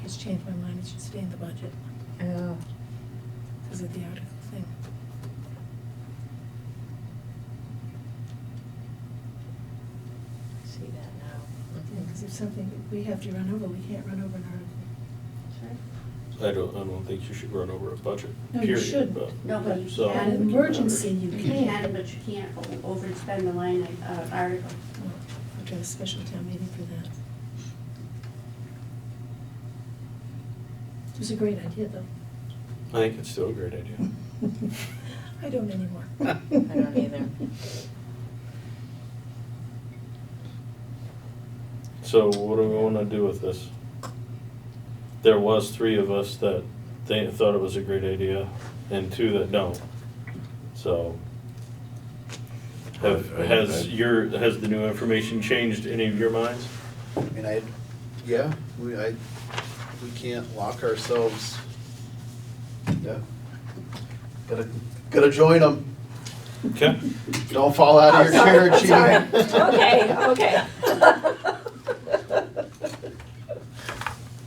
She's changed my mind, it should stay in the budget, Yeah. because of the article thing. See that now. Because if something, we have to run over, we can't run over an article. I don't think you should run over a budget, No, you period. shouldn't. but- No, but you So- At an emergency, you You can. can, but you can't overspend the line, article. Oh, I've got a special town meeting for that. It was a great idea, though. I think it's still a great idea. I don't anymore. I don't either. So what do we wanna do with this? There was 3 of us that they thought it was a great idea, and 2 that don't. So, has the new information changed any of your minds? I mean, we can't lock ourselves. Yeah. Gotta join them. Okay. Don't fall out of your chair, Sorry. cheating. Okay.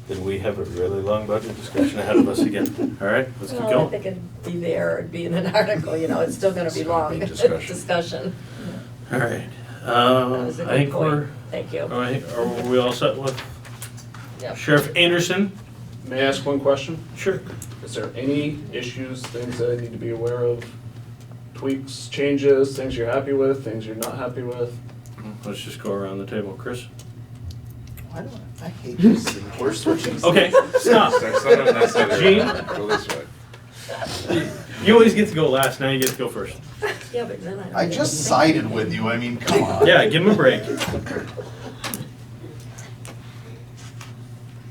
Then we have a really long budget discussion ahead of us again. All right, let's keep Well, I going. think it'd be there, it'd be in an article, it's still gonna be It's gonna long be discussion. discussion. All right. That was a I good think point. we're, Thank you. all right, are we all set with Yep. Sheriff Anderson? May I ask one question? Sure. Is there any issues, things that I need to be aware of? Tweaks, changes, things you're happy with, things you're not happy with? Let's just go around the table. Chris? I hate this thing. We're switching. Okay, stop. That's not on that side of the Gene? room. Go this way. You always get to go last, now you get to go first. Yeah, but then I don't I get just to sided with you, I mean, come on. Yeah, give him a break.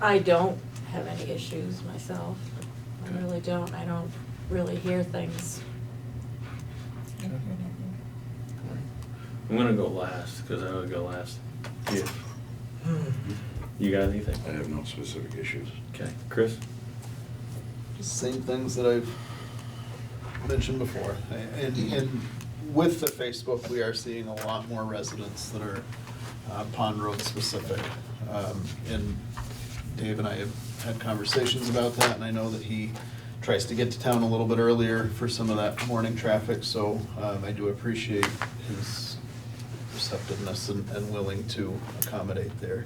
I don't have any issues myself. I really don't. I don't really hear things. I don't hear anything. I'm gonna go last, because I would go last. Yeah. You got anything? I have no specific issues. Okay, Chris? Same things that I've mentioned before. And with the Facebook, we are seeing a lot more residents that are Pond Road specific. And Dave and I have had conversations about that, and I know that he tries to get to town a little bit earlier for some of that morning traffic, so I do appreciate his receptiveness and willing to accommodate there.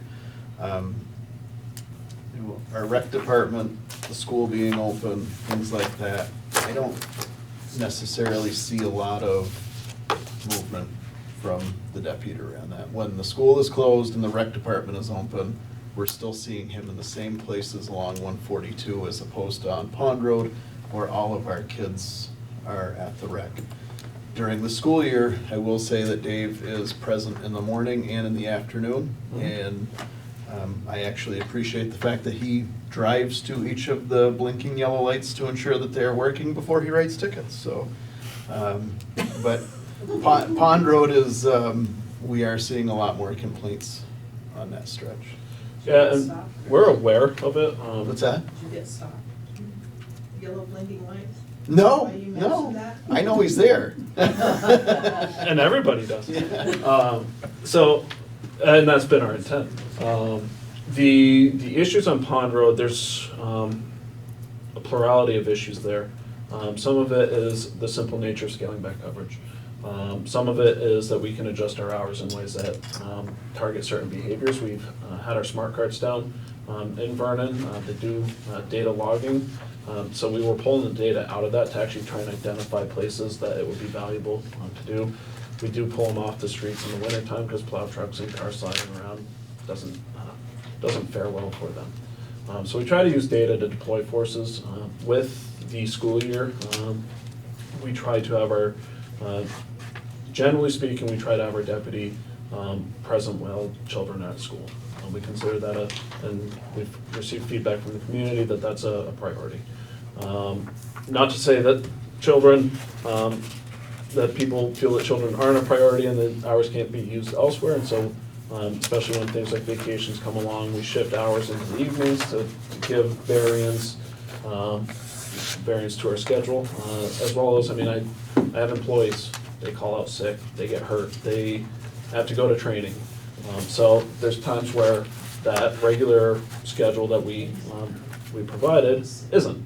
Our rec department, the school being open, things like that, I don't necessarily see a lot of movement from the deputy around that. When the school is closed and the rec department is open, we're still seeing him in the same places along 142 as opposed to on Pond Road, where all of our kids are at the rec. During the school year, I will say that Dave is present in the morning and in the afternoon, and I actually appreciate the fact that he drives to each of the blinking yellow lights to ensure that they're working before he writes tickets, so. But Pond Road is, we are seeing a lot more complaints on that stretch. Yeah, and we're aware of it. What's that? Did you get stopped? Yellow blinking lights? No, Why you no, mentioned that? I know he's there. And everybody does. So, and that's been our intent. The issues on Pond Road, there's a plurality of issues there. Some of it is the simple nature of scaling back coverage. Some of it is that we can adjust our hours in ways that target certain behaviors. We've had our smart cards down in Vernon that do data logging. So we were pulling the data out of that to actually try and identify places that it would be valuable to do. We do pull them off the streets in the wintertime because plow trucks and cars sliding around doesn't fare well for them. So we try to use data to deploy forces. With the school year, we try to have our, generally speaking, we try to have our deputy present while children are at school. We consider that and we've received feedback from the community that that's a priority. Not to say that children, that people feel that children aren't a priority and that hours can't be used elsewhere, and so especially when things like vacations come along, we shift hours into the evenings to give variance to our schedule, as well as, I mean, I have employees, they call out sick, they get hurt, they have to go to training. So there's times where that regular schedule that we provided isn't.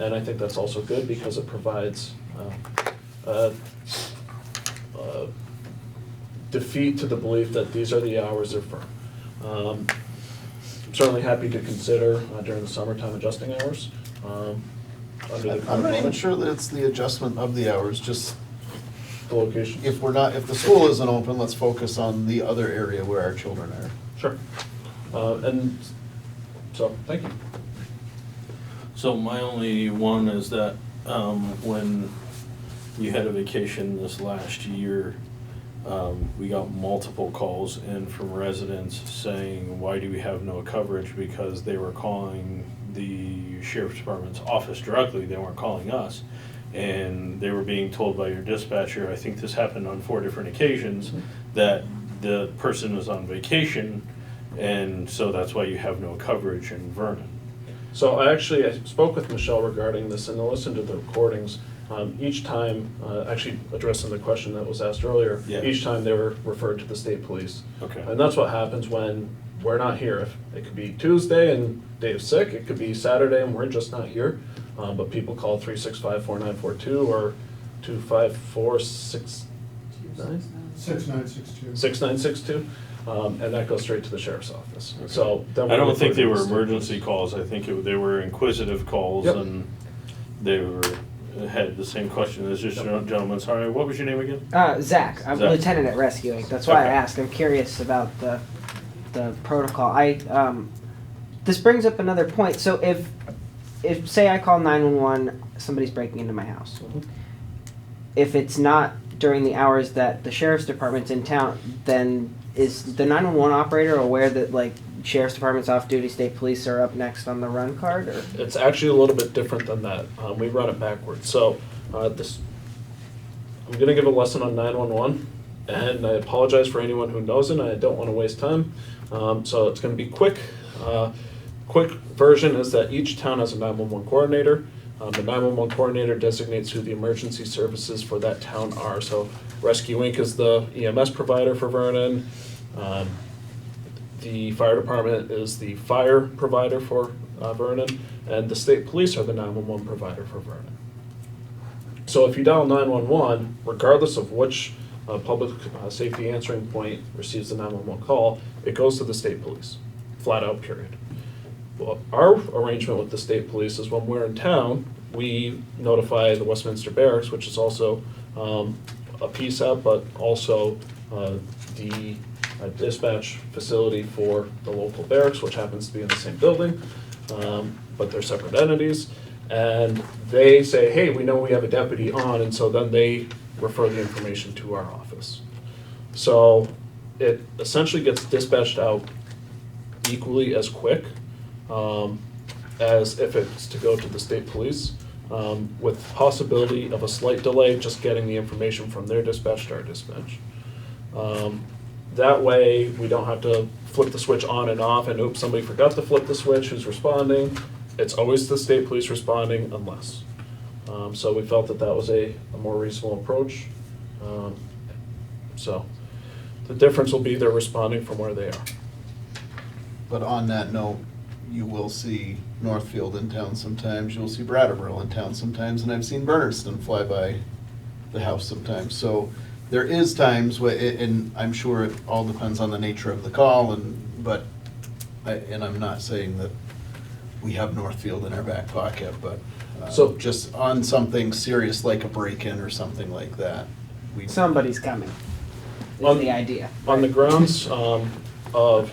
And I think that's also good because it provides defeat to the belief that these are the hours they're for. I'm certainly happy to consider during the summertime adjusting hours. I'm not even sure that it's the adjustment of the hours, just the location. if the school isn't open, let's focus on the other area where our children are. Sure. And so, thank you. So my only one is that when you had a vacation this last year, we got multiple calls in from residents saying, why do we have no coverage? Because they were calling the sheriff's department's office directly, they weren't calling us. And they were being told by your dispatcher, I think this happened on 4 different occasions, that the person was on vacation, and so that's why you have no coverage in Vernon. So I spoke with Michelle regarding this, and I listened to the recordings. Each time, actually addressing the question that was asked earlier, Yeah. each time they were referred to the state police. Okay. And that's what happens when we're not here. It could be Tuesday and Dave's sick, it could be Saturday and we're just not here. But people call 365-4942 or 254-6962. 6962, and that goes straight to the sheriff's office. Okay. So then I don't we think they were refer to the emergency calls, I think they were inquisitive calls. Yep. And they had the same question as this gentleman. Sorry, what was your name again? Zach. I'm Zach. lieutenant at rescuing. That's why I Okay. asked. I'm curious about the protocol. This brings up another point. So if say I call 911, somebody's breaking into my house. If it's not during the hours that the sheriff's department's in town, then is the 911 operator aware that like sheriff's department's off duty, state police are up next on the run card? Or? It's actually a little bit different than that. We run it backwards. So I'm going to give a lesson on 911, and I apologize for anyone who knows it. I don't want to waste time. So it's going to be quick. Quick version is that each town has a 911 coordinator. The 911 coordinator designates who the emergency services for that town are. So Rescue Inc. is the EMS provider for Vernon. the fire department is the fire provider for Vernon, and the state police are the 911 provider for Vernon. So if you dial 911, regardless of which public safety answering point receives the 911 call, it goes to the state police, flat out, period. Well, our arrangement with the state police is when we're in town, we notify the Westminster Barracks, which is also a PSAP, but also the dispatch facility for the local barracks, which happens to be in the same building, but they're separate entities. And they say, hey, we know we have a deputy on, and so then they refer the information to our office. So it essentially gets dispatched out equally as quick as if it's to go to the state police, with possibility of a slight delay just getting the information from their dispatch to our dispatch. That way, we don't have to flip the switch on and off, and oops, somebody forgot to flip the switch, who's responding? It's always the state police responding unless. So we felt that that was a more reasonable approach. So the difference will be they're responding from where they are. But on that note, you will see Northfield in town sometimes, you'll see Brattleboro in town sometimes, and I've seen Bernardston fly by the house sometimes. So there is times where, and I'm sure it all depends on the nature of the call, but I'm not saying that we have Northfield in our back pocket, but So- just on something serious like a break-in or something like that. Somebody's coming, is On- the idea. On the grounds of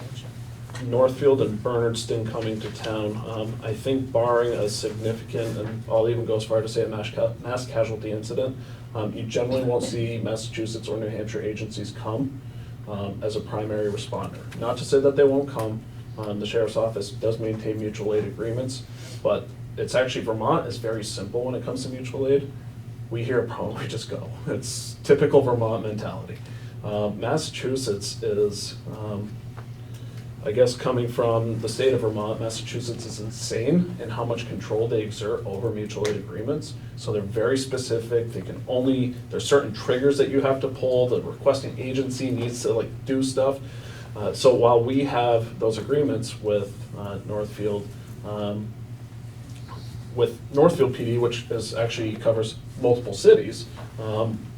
Northfield and Bernardston coming to town, I think barring a significant, and I'll even go as far to say a mass casualty incident, you generally won't see Massachusetts or New Hampshire agencies come as a primary responder. Not to say that they won't come. The sheriff's office does maintain mutual aid agreements, but it's actually, Vermont is very simple when it comes to mutual aid. We hear a problem, we just go. It's typical Vermont mentality. Massachusetts is, I guess coming from the state of Vermont, Massachusetts is insane in how much control they exert over mutual aid agreements. So they're very specific, they can only, there's certain triggers that you have to pull, the requesting agency needs to do stuff. So while we have those agreements with Northfield PD, which actually covers multiple cities,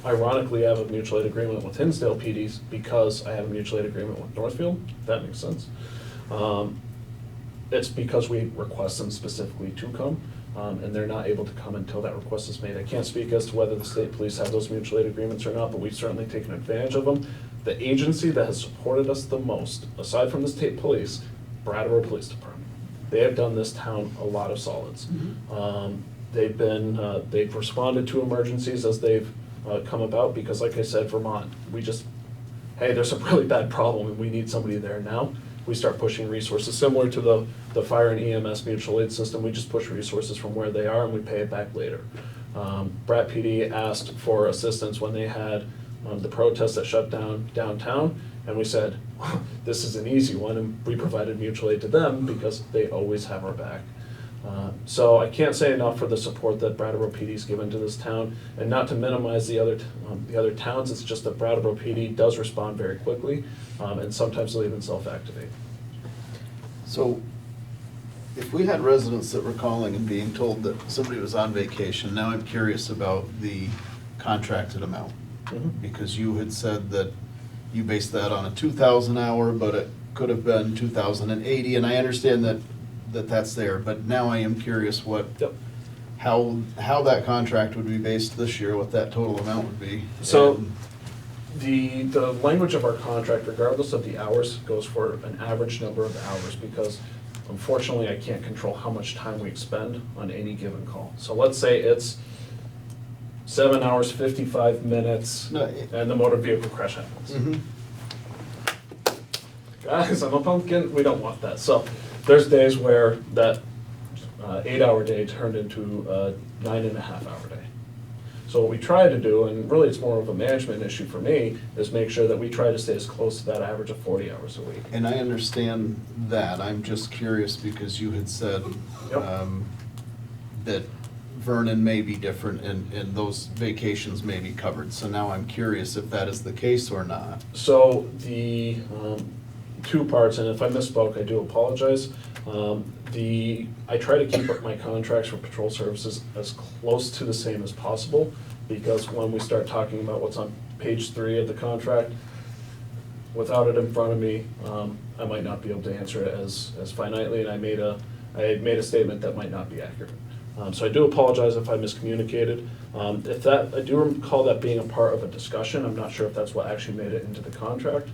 ironically, I have a mutual aid agreement with Hinsdale PDs because I have a mutual aid agreement with Northfield, if that makes sense. It's because we request them specifically to come, and they're not able to come until that request is made. I can't speak as to whether the state police have those mutual aid agreements or not, but we've certainly taken advantage of them. The agency that has supported us the most, aside from the state police, Brattleboro Police Department. They have done this town a lot of solids. They've responded to emergencies as they've come about, because like I said, Vermont, hey, there's a really bad problem and we need somebody there now. We start pushing resources, similar to the fire and EMS mutual aid system. We just push resources from where they are and we pay it back later. Brat PD asked for assistance when they had the protests that shut down downtown, and we said, this is an easy one, and we provided mutual aid to them because they always have our back. So I can't say enough for the support that Brattleboro PD's given to this town, and not to minimize the other towns, it's just that Brattleboro PD does respond very quickly, and sometimes they'll even self-activate. So if we had residents that were calling and being told that somebody was on vacation, now I'm curious about the contracted amount. Because you had said that you based that on a 2,000 hour, but it could have been 2,080, and I understand that's there, but now I am curious how that contract would be based this year, what that total amount would be. So the language of our contract, regardless of the hours, goes for an average number of hours, because unfortunately I can't control how much time we expend on any given call. So let's say it's 7 hours, 55 minutes, and the motor vehicle crash happens. Guys, I'm a pumpkin, we don't want that. So there's days where that 8-hour day turned into a 9.5-hour day. So what we try to do, and really it's more of a management issue for me, is make sure that we try to stay as close to that average of 40 hours a week. And I understand that, I'm just curious because you had said that Vernon may be different and those vacations may be covered. So now I'm curious if that is the case or not. So two parts, and if I misspoke, I do apologize. I try to keep my contracts for patrol services as close to the same as possible, because when we start talking about what's on page 3 of the contract, without it in front of me, I might not be able to answer it as finitely, and I had made a statement that might not be accurate. So I do apologize if I miscommunicated. I do recall that being a part of a discussion. I'm not sure if that's what actually made it into the contract,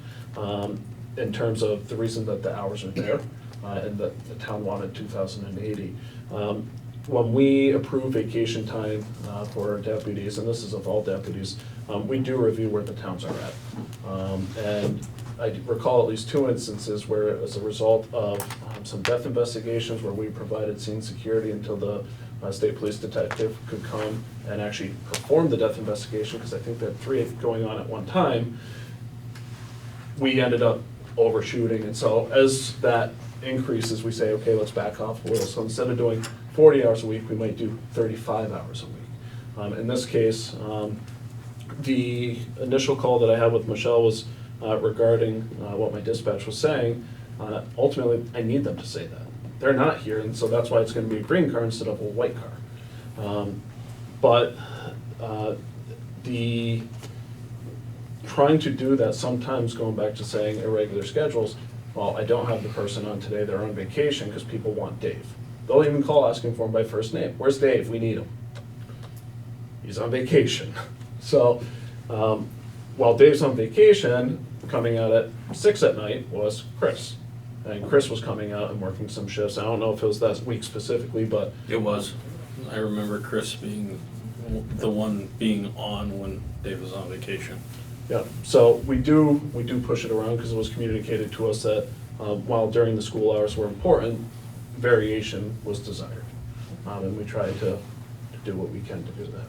in terms of the reason that the hours are there, and that the town wanted 2,080. When we approve vacation time for our deputies, and this is of all deputies, we do review where the towns are at. And I recall at least 2 instances where, as a result of some death investigations, where we provided scene security until the state police detective could come and actually perform the death investigation, because I think there had 3 going on at one time, we ended up overshooting. And so as that increases, we say, okay, let's back off a little. So instead of doing 40 hours a week, we might do 35 hours a week. In this case, the initial call that I had with Michelle was regarding what my dispatch was saying. Ultimately, I need them to say that. They're not here, and so that's why it's going to be a green car instead of a white car. But the trying to do that, sometimes going back to saying irregular schedules, well, I don't have the person on today, they're on vacation, because people want Dave. They'll even call asking for him by first name. Where's Dave? We need him. He's on vacation. So while Dave's on vacation, coming out at 6 at night was Chris. And Chris was coming out and working some shifts. I don't know if it was that week specifically, but It was. I remember Chris being the one being on when Dave was on vacation. yeah. So we do push it around, because it was communicated to us that while during the school hours were important, variation was desired. And we try to do what we can to do that.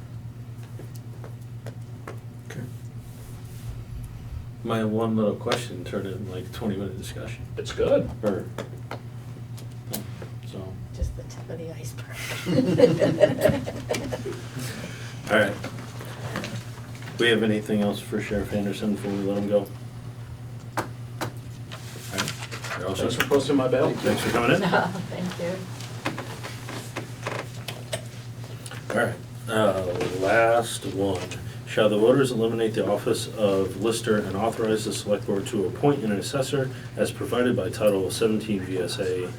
Okay. My one little question turned into like a 20-minute discussion. It's good. Or, so, Just the tip of the iceberg. all right. Do we have anything else for Sheriff Anderson before we let him go? All right. You're all Thanks set. for posting my bail. Thanks for coming in. Thank you. All right, last one. Shall the voters eliminate the office of lister and authorize the select board to appoint an assessor as provided by Title 17 VSA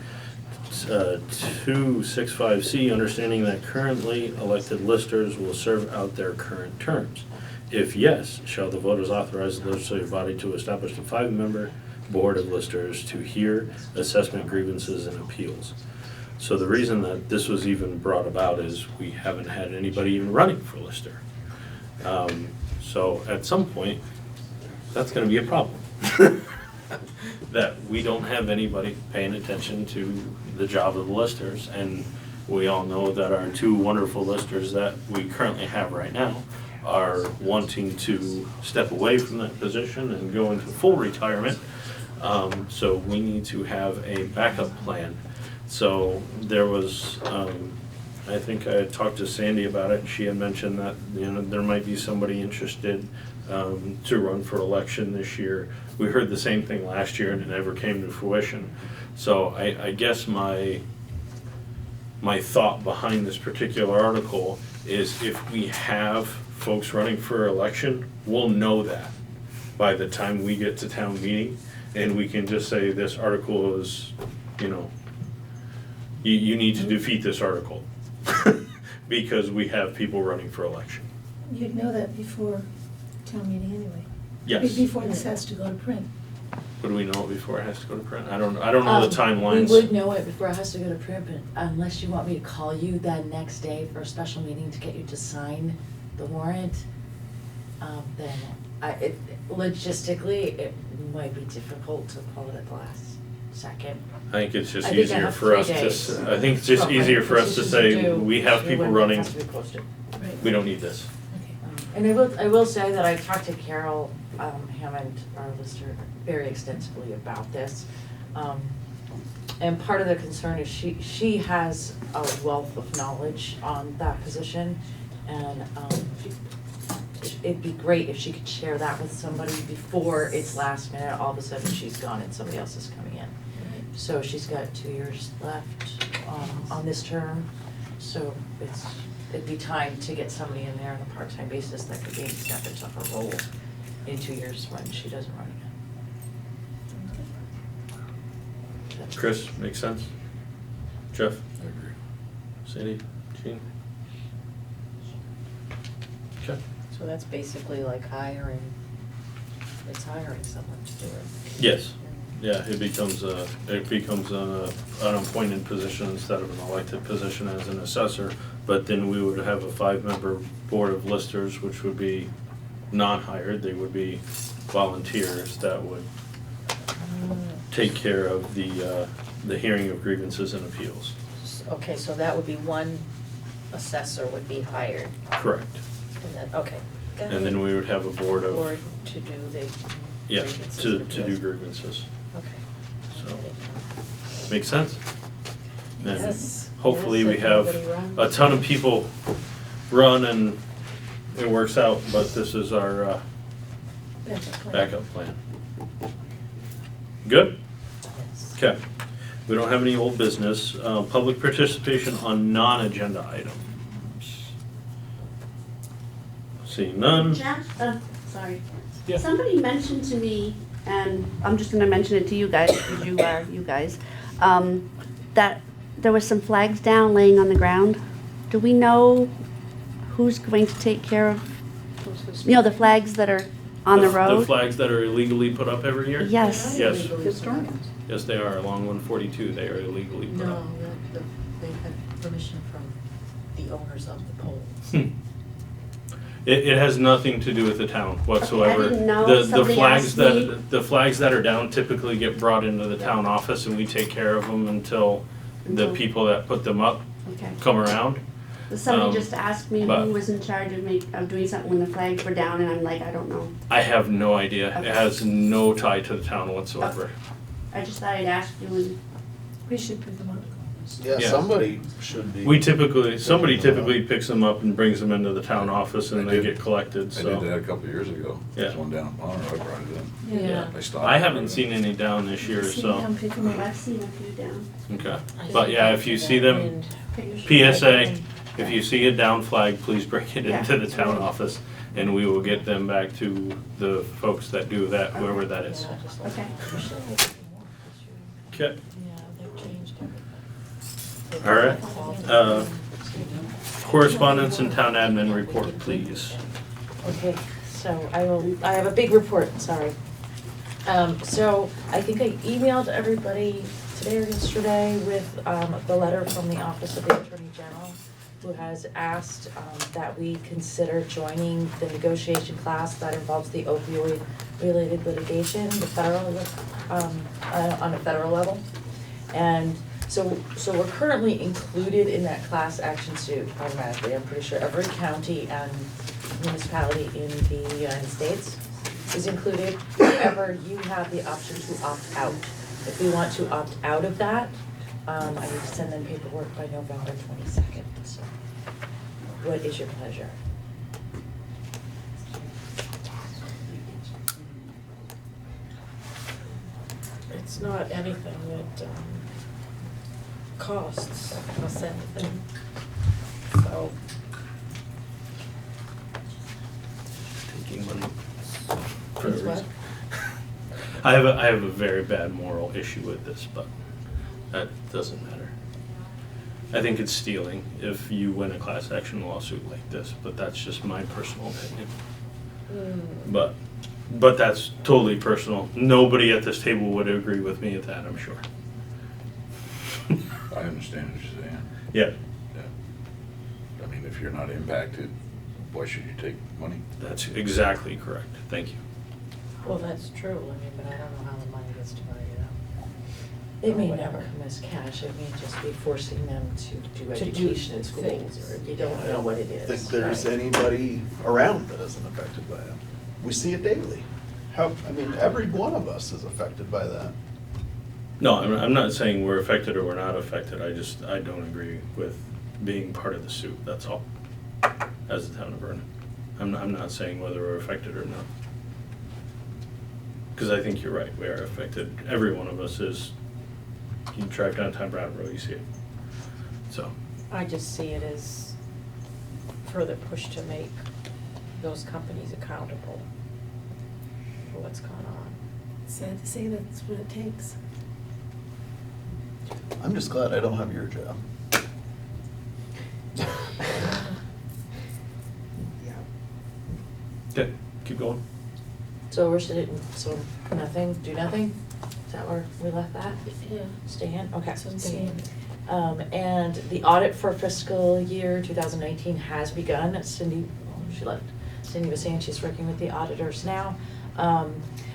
265C, understanding that currently elected listers will serve out their current terms? If yes, shall the voters authorize the legislative body to establish a 5-member board of listers to hear assessment, grievances, and appeals? So the reason that this was even brought about is we haven't had anybody even running for lister. So at some point, that's gonna be a problem. That we don't have anybody paying attention to the job of the listers, and we all know that our 2 wonderful listers that we currently have right now are wanting to step away from that position and go into full retirement. So we need to have a backup plan. So there was, I think I had talked to Sandy about it, and she had mentioned that, there might be somebody interested to run for election this year. We heard the same thing last year and it never came to fruition. So I guess my thought behind this particular article is, if we have folks running for election, we'll know that by the time we get to town meeting, and we can just say this article is, you need to defeat this article because we have people running for election. You'd know that before town meeting anyway. Yes. Before this has to go to print. But do we know it before it has to go to print? I don't know the timelines. We would know it before it has to go to print, but unless you want me to call you that next day for a special meeting to get you to sign the warrant, then logistically, it might be difficult to pull it at the last second. I think it's just I think I easier have for us 3 days. I think it's just Well, easier for us to positions say, do, we have people when it running, has to be posted. we don't need this. And I will say that I talked to Carol Hammond, our lister, very extensively about this. And part of the concern is she has a wealth of knowledge on that position. And it'd be great if she could share that with somebody before it's last minute, all of a sudden she's gone and somebody else is coming in. So she's got 2 years left on this term, so it'd be time to get somebody in there on a part-time basis that could maybe step into her role in 2 years when she doesn't run again. Chris, makes sense? Jeff? I agree. Sandy? Jean? Okay. So that's basically like hiring someone to do it. Yes. Yeah, it becomes an appointed position instead of an elected position as an assessor. But then we would have a 5-member board of listers, which would be non-hired. They would be volunteers that would take care of the hearing of grievances and appeals. Okay, so that would be one assessor would be hired, Correct. and then, okay. got And it. then we would have a board of, Board to do the yeah, grievances to and do appeals. grievances. Okay. So, make sense? And Yes. hopefully Yes, we if have nobody runs. a ton of people run and it works out, but this is our backup plan. Good? Yes. Okay. We don't have any old business. Public participation on non-agenda items. Seeing none. Jeff, sorry. Yeah. Somebody mentioned to me, and I'm just gonna mention it to you guys, because you are you guys, that there was some flags down laying on the ground. Do we know who's going to take care of, the flags that are on the The road? flags that are illegally put up every year? Yes. Yes. Historians. Yes, they are. Along 142, they are illegally put up. No, they had permission from the owners of the poles. It has nothing to do with the town whatsoever. didn't know. The Somebody flags asked me. the flags that are down typically get brought into the town office and we take care of them until the Until- people that put them up Okay. come around. Somebody just asked me but- who was in charge of doing something when the flags were down, and I'm like, I don't know. I have no idea. Okay. It has no tie to the town whatsoever. I just thought I'd ask you, and We should put them up. Yeah, Yeah. somebody should be. Somebody typically picks them up and brings them into the town office and I they did. get collected, I did so. that a couple of years ago. Yeah. There's one down in Bonner, I brought it in. Yeah. I stopped. I haven't seen any down this year, See so, them pick 'em up. I've seen a few down. okay. I But yeah, if you see them, And- PSA, if you see a down flag, please bring it Yeah. into the town office and we will get them back to the folks that do that, whoever that is. Yeah, just like- Okay. you should make it more, 'cause Okay, yeah, they've changed everything. all right. Correspondence and town admin report, please. Okay, so I have a big report, sorry. So I think I emailed everybody today or yesterday with, the letter from the Office of the Attorney General, who has asked, that we consider joining the negotiation class that involves the opioid-related litigation, the federal, on a federal level. And so we're currently included in that class action suit automatically. I'm pretty sure every county and municipality in the United States is included. However, you have the option to opt out. If we want to opt out of that, I need to send them paperwork by November 22nd, so what is your pleasure? It's not anything that, costs us anything, so. Taking money. It's what? I have a very bad moral issue with this, but that doesn't matter. I think it's stealing if you win a class action lawsuit like this, but that's just my personal opinion. But that's totally personal. Nobody at this table would agree with me at that, I'm sure. I understand what you're saying. Yeah, Yeah. I mean, if you're not impacted, why should you take money? that's exactly correct. Thank you. Well, that's true, I mean, but I don't know how the money gets divided up. It may never come as cash, it may just be forcing them to do education in schools, things. or you don't know what it I is. don't think there's right? anybody around that isn't affected by it. We see it daily. Every one of us is affected by that. No, I'm not saying we're affected or we're not affected. I don't agree with being part of the suit, that's all, as the town of Vernon. I'm not saying whether we're affected or not. Because I think you're right, we are affected. Every one of us is. You drive downtown Brattleboro, you see it. So, I just see it as further push to make those companies accountable for what's going on. Sad to say that's what it takes. I'm just glad I don't have your job. okay, keep going. So we're sitting, so nothing, do nothing? Is that where we left that? Yeah. Stand, okay. That's what I'm saying. And the audit for fiscal year 2019 has begun. Cindy, she left. Cindy was saying she's working with the auditors now.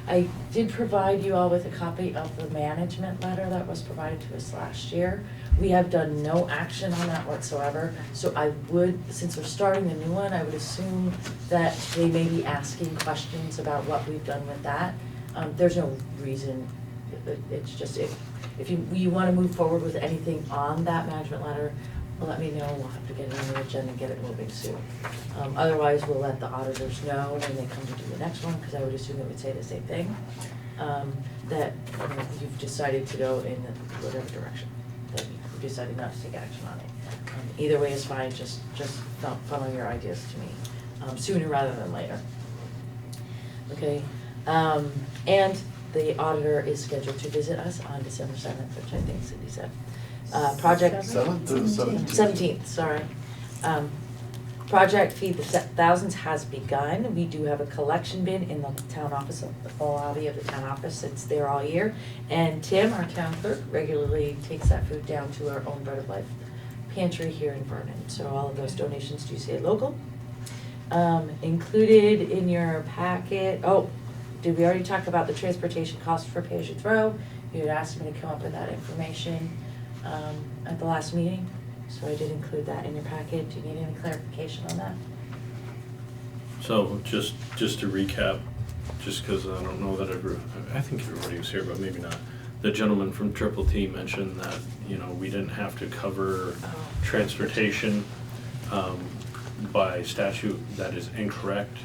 I did provide you all with a copy of the management letter that was provided to us last year. We have done no action on that whatsoever. So I would, since we're starting the new one, I would assume that they may be asking questions about what we've done with that. There's no reason, it's just if you want to move forward with anything on that management letter, let me know. We'll have to get it on the agenda and get it moving soon. Otherwise, we'll let the auditors know when they come to do the next one, because I would assume it would say the same thing. That you've decided to go in whatever direction, that you've decided not to take action on it. Either way is fine, just funnel your ideas to me sooner rather than later. Okay, and the auditor is scheduled to visit us on December 7th, which I think Cindy said. Project 7th to 17th. 17th, sorry. Project Feed the Thousands has begun. We do have a collection bin in the town office, the full lobby of the town office. It's there all year. And Tim, our town clerk, regularly takes that food down to our own Bread of Life pantry here in Vernon. So all of those donations do stay local. Included in your packet, oh, did we already talk about the transportation cost for pay as you throw? You had asked me to come up with that information at the last meeting, so I did include that in your packet. Do you need any clarification on that? So just to recap, just because I don't know that I think everybody was here, but maybe not. The gentleman from Triple T mentioned that, you know, we didn't have to cover transportation by statute. That is incorrect.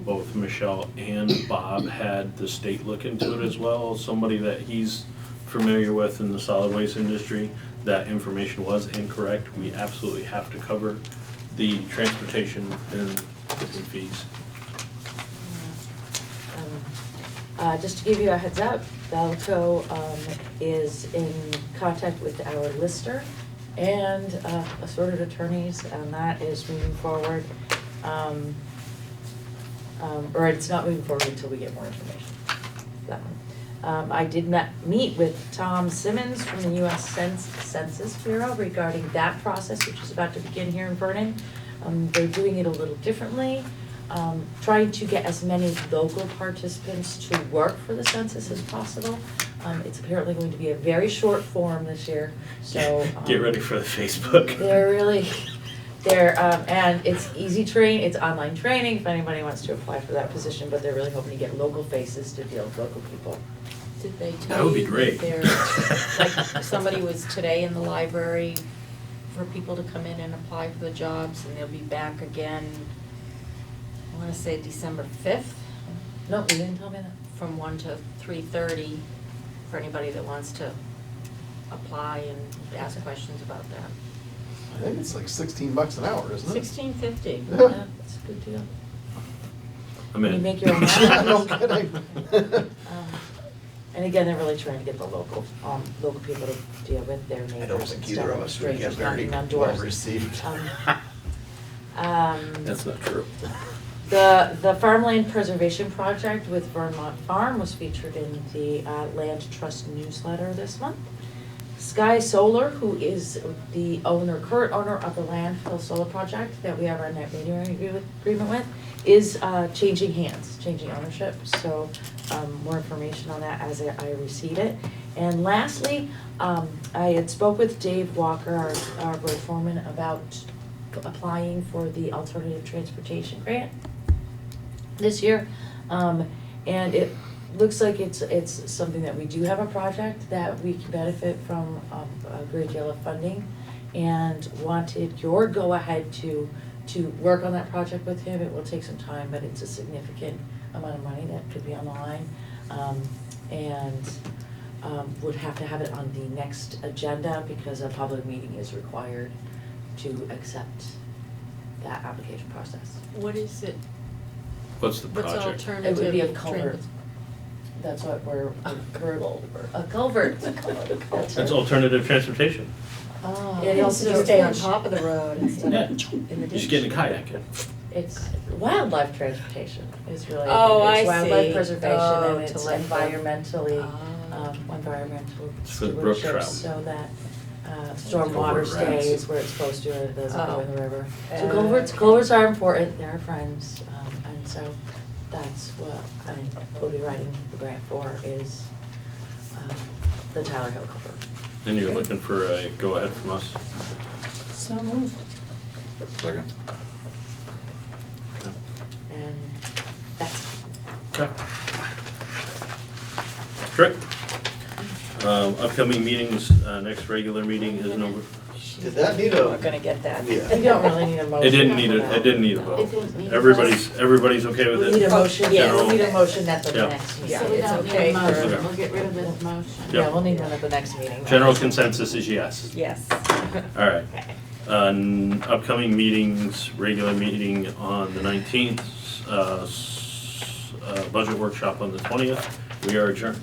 Both Michelle and Bob had the state look into it as well. Somebody that he's familiar with in the solid waste industry, that information was incorrect. We absolutely have to cover the transportation and fees. Just to give you a heads up, Valco is in contact with our lister and assorted attorneys, and that is moving forward. Or it's not moving forward until we get more information. That one. I did meet with Tom Simmons from the U.S. Census Bureau regarding that process, which is about to begin here in Vernon. They're doing it a little differently, trying to get as many local participants to work for the census as possible. It's apparently going to be a very short form this year, so. Get ready for the Facebook. And it's easy it's online training if anybody wants to apply for that position, but they're really hoping to get local faces to deal with local people. Did they That tell would be you great. that like somebody was today in the library for people to come in and apply for the jobs, and they'll be back again, I wanna say December 5th, No, you didn't tell me that. from 1 to 3:30, for anybody that wants to apply and ask questions about that. I think it's like $16 an hour, isn't it? $16.50. Yeah, that's a good deal. I'm in. You make your own Yeah, no hours. kidding. And again, they're really trying to get the local people to deal with their neighbors. I don't think either of us would get strangers very knocking on well doors. received. That's not true. The Farmland Preservation Project with Vermont Farm was featured in the Land Trust newsletter this month. Sky Solar, who is the current owner of the landfill solar project that we have our net metering agreement with, is changing ownership. So more information on that as I receive it. And lastly, I had spoke with Dave Walker, our road foreman, about applying for the alternative transportation grant this year. And it looks like it's something that we do have a project that we can benefit from a great deal of funding, and wanted your go-ahead to to work on that project with him. It will take some time, but it's a significant amount of money that could be on the line. Would have to have it on the next agenda because a public meeting is required to accept that application process. What is it? What's the What's project? alternative? It would be a trans- culvert. That's what we're a culvert. That's alternative transportation. Oh, It also to stay on goes- top of the road instead Yeah. of in the ditch. Just get in a kayak in. It's wildlife transportation is really, Oh, I it's wildlife see. preservation Oh, and to it's let them- environmentally, Ah. environmental It's for the brook stewardship trout. so that Culvert stormwater rats. stays where it's supposed to and it doesn't go Oh. in the river. So culverts are important, they're our friends, and so that's what I will be writing the grant for is the Tyler Hill culvert. And you're looking for a go-ahead from us? So moved. Second. And that's Okay. Correct. Upcoming meetings, next regular meeting is November. Did that need We're a, gonna get that. Yeah. You don't really need a motion. It didn't need for a, that. it didn't need a It vote. didn't need a Everybody's okay with We need it? a motion, Yes. yeah, we need a motion at the Yeah. next meeting. Yeah, It's it's okay okay for- Okay. We'll get rid of this motion. Yeah, we'll need one at the next meeting. General consensus is yes. Yes. All right. Upcoming meetings, regular meeting on the 19th, budget workshop on the 20th. We are adjourned.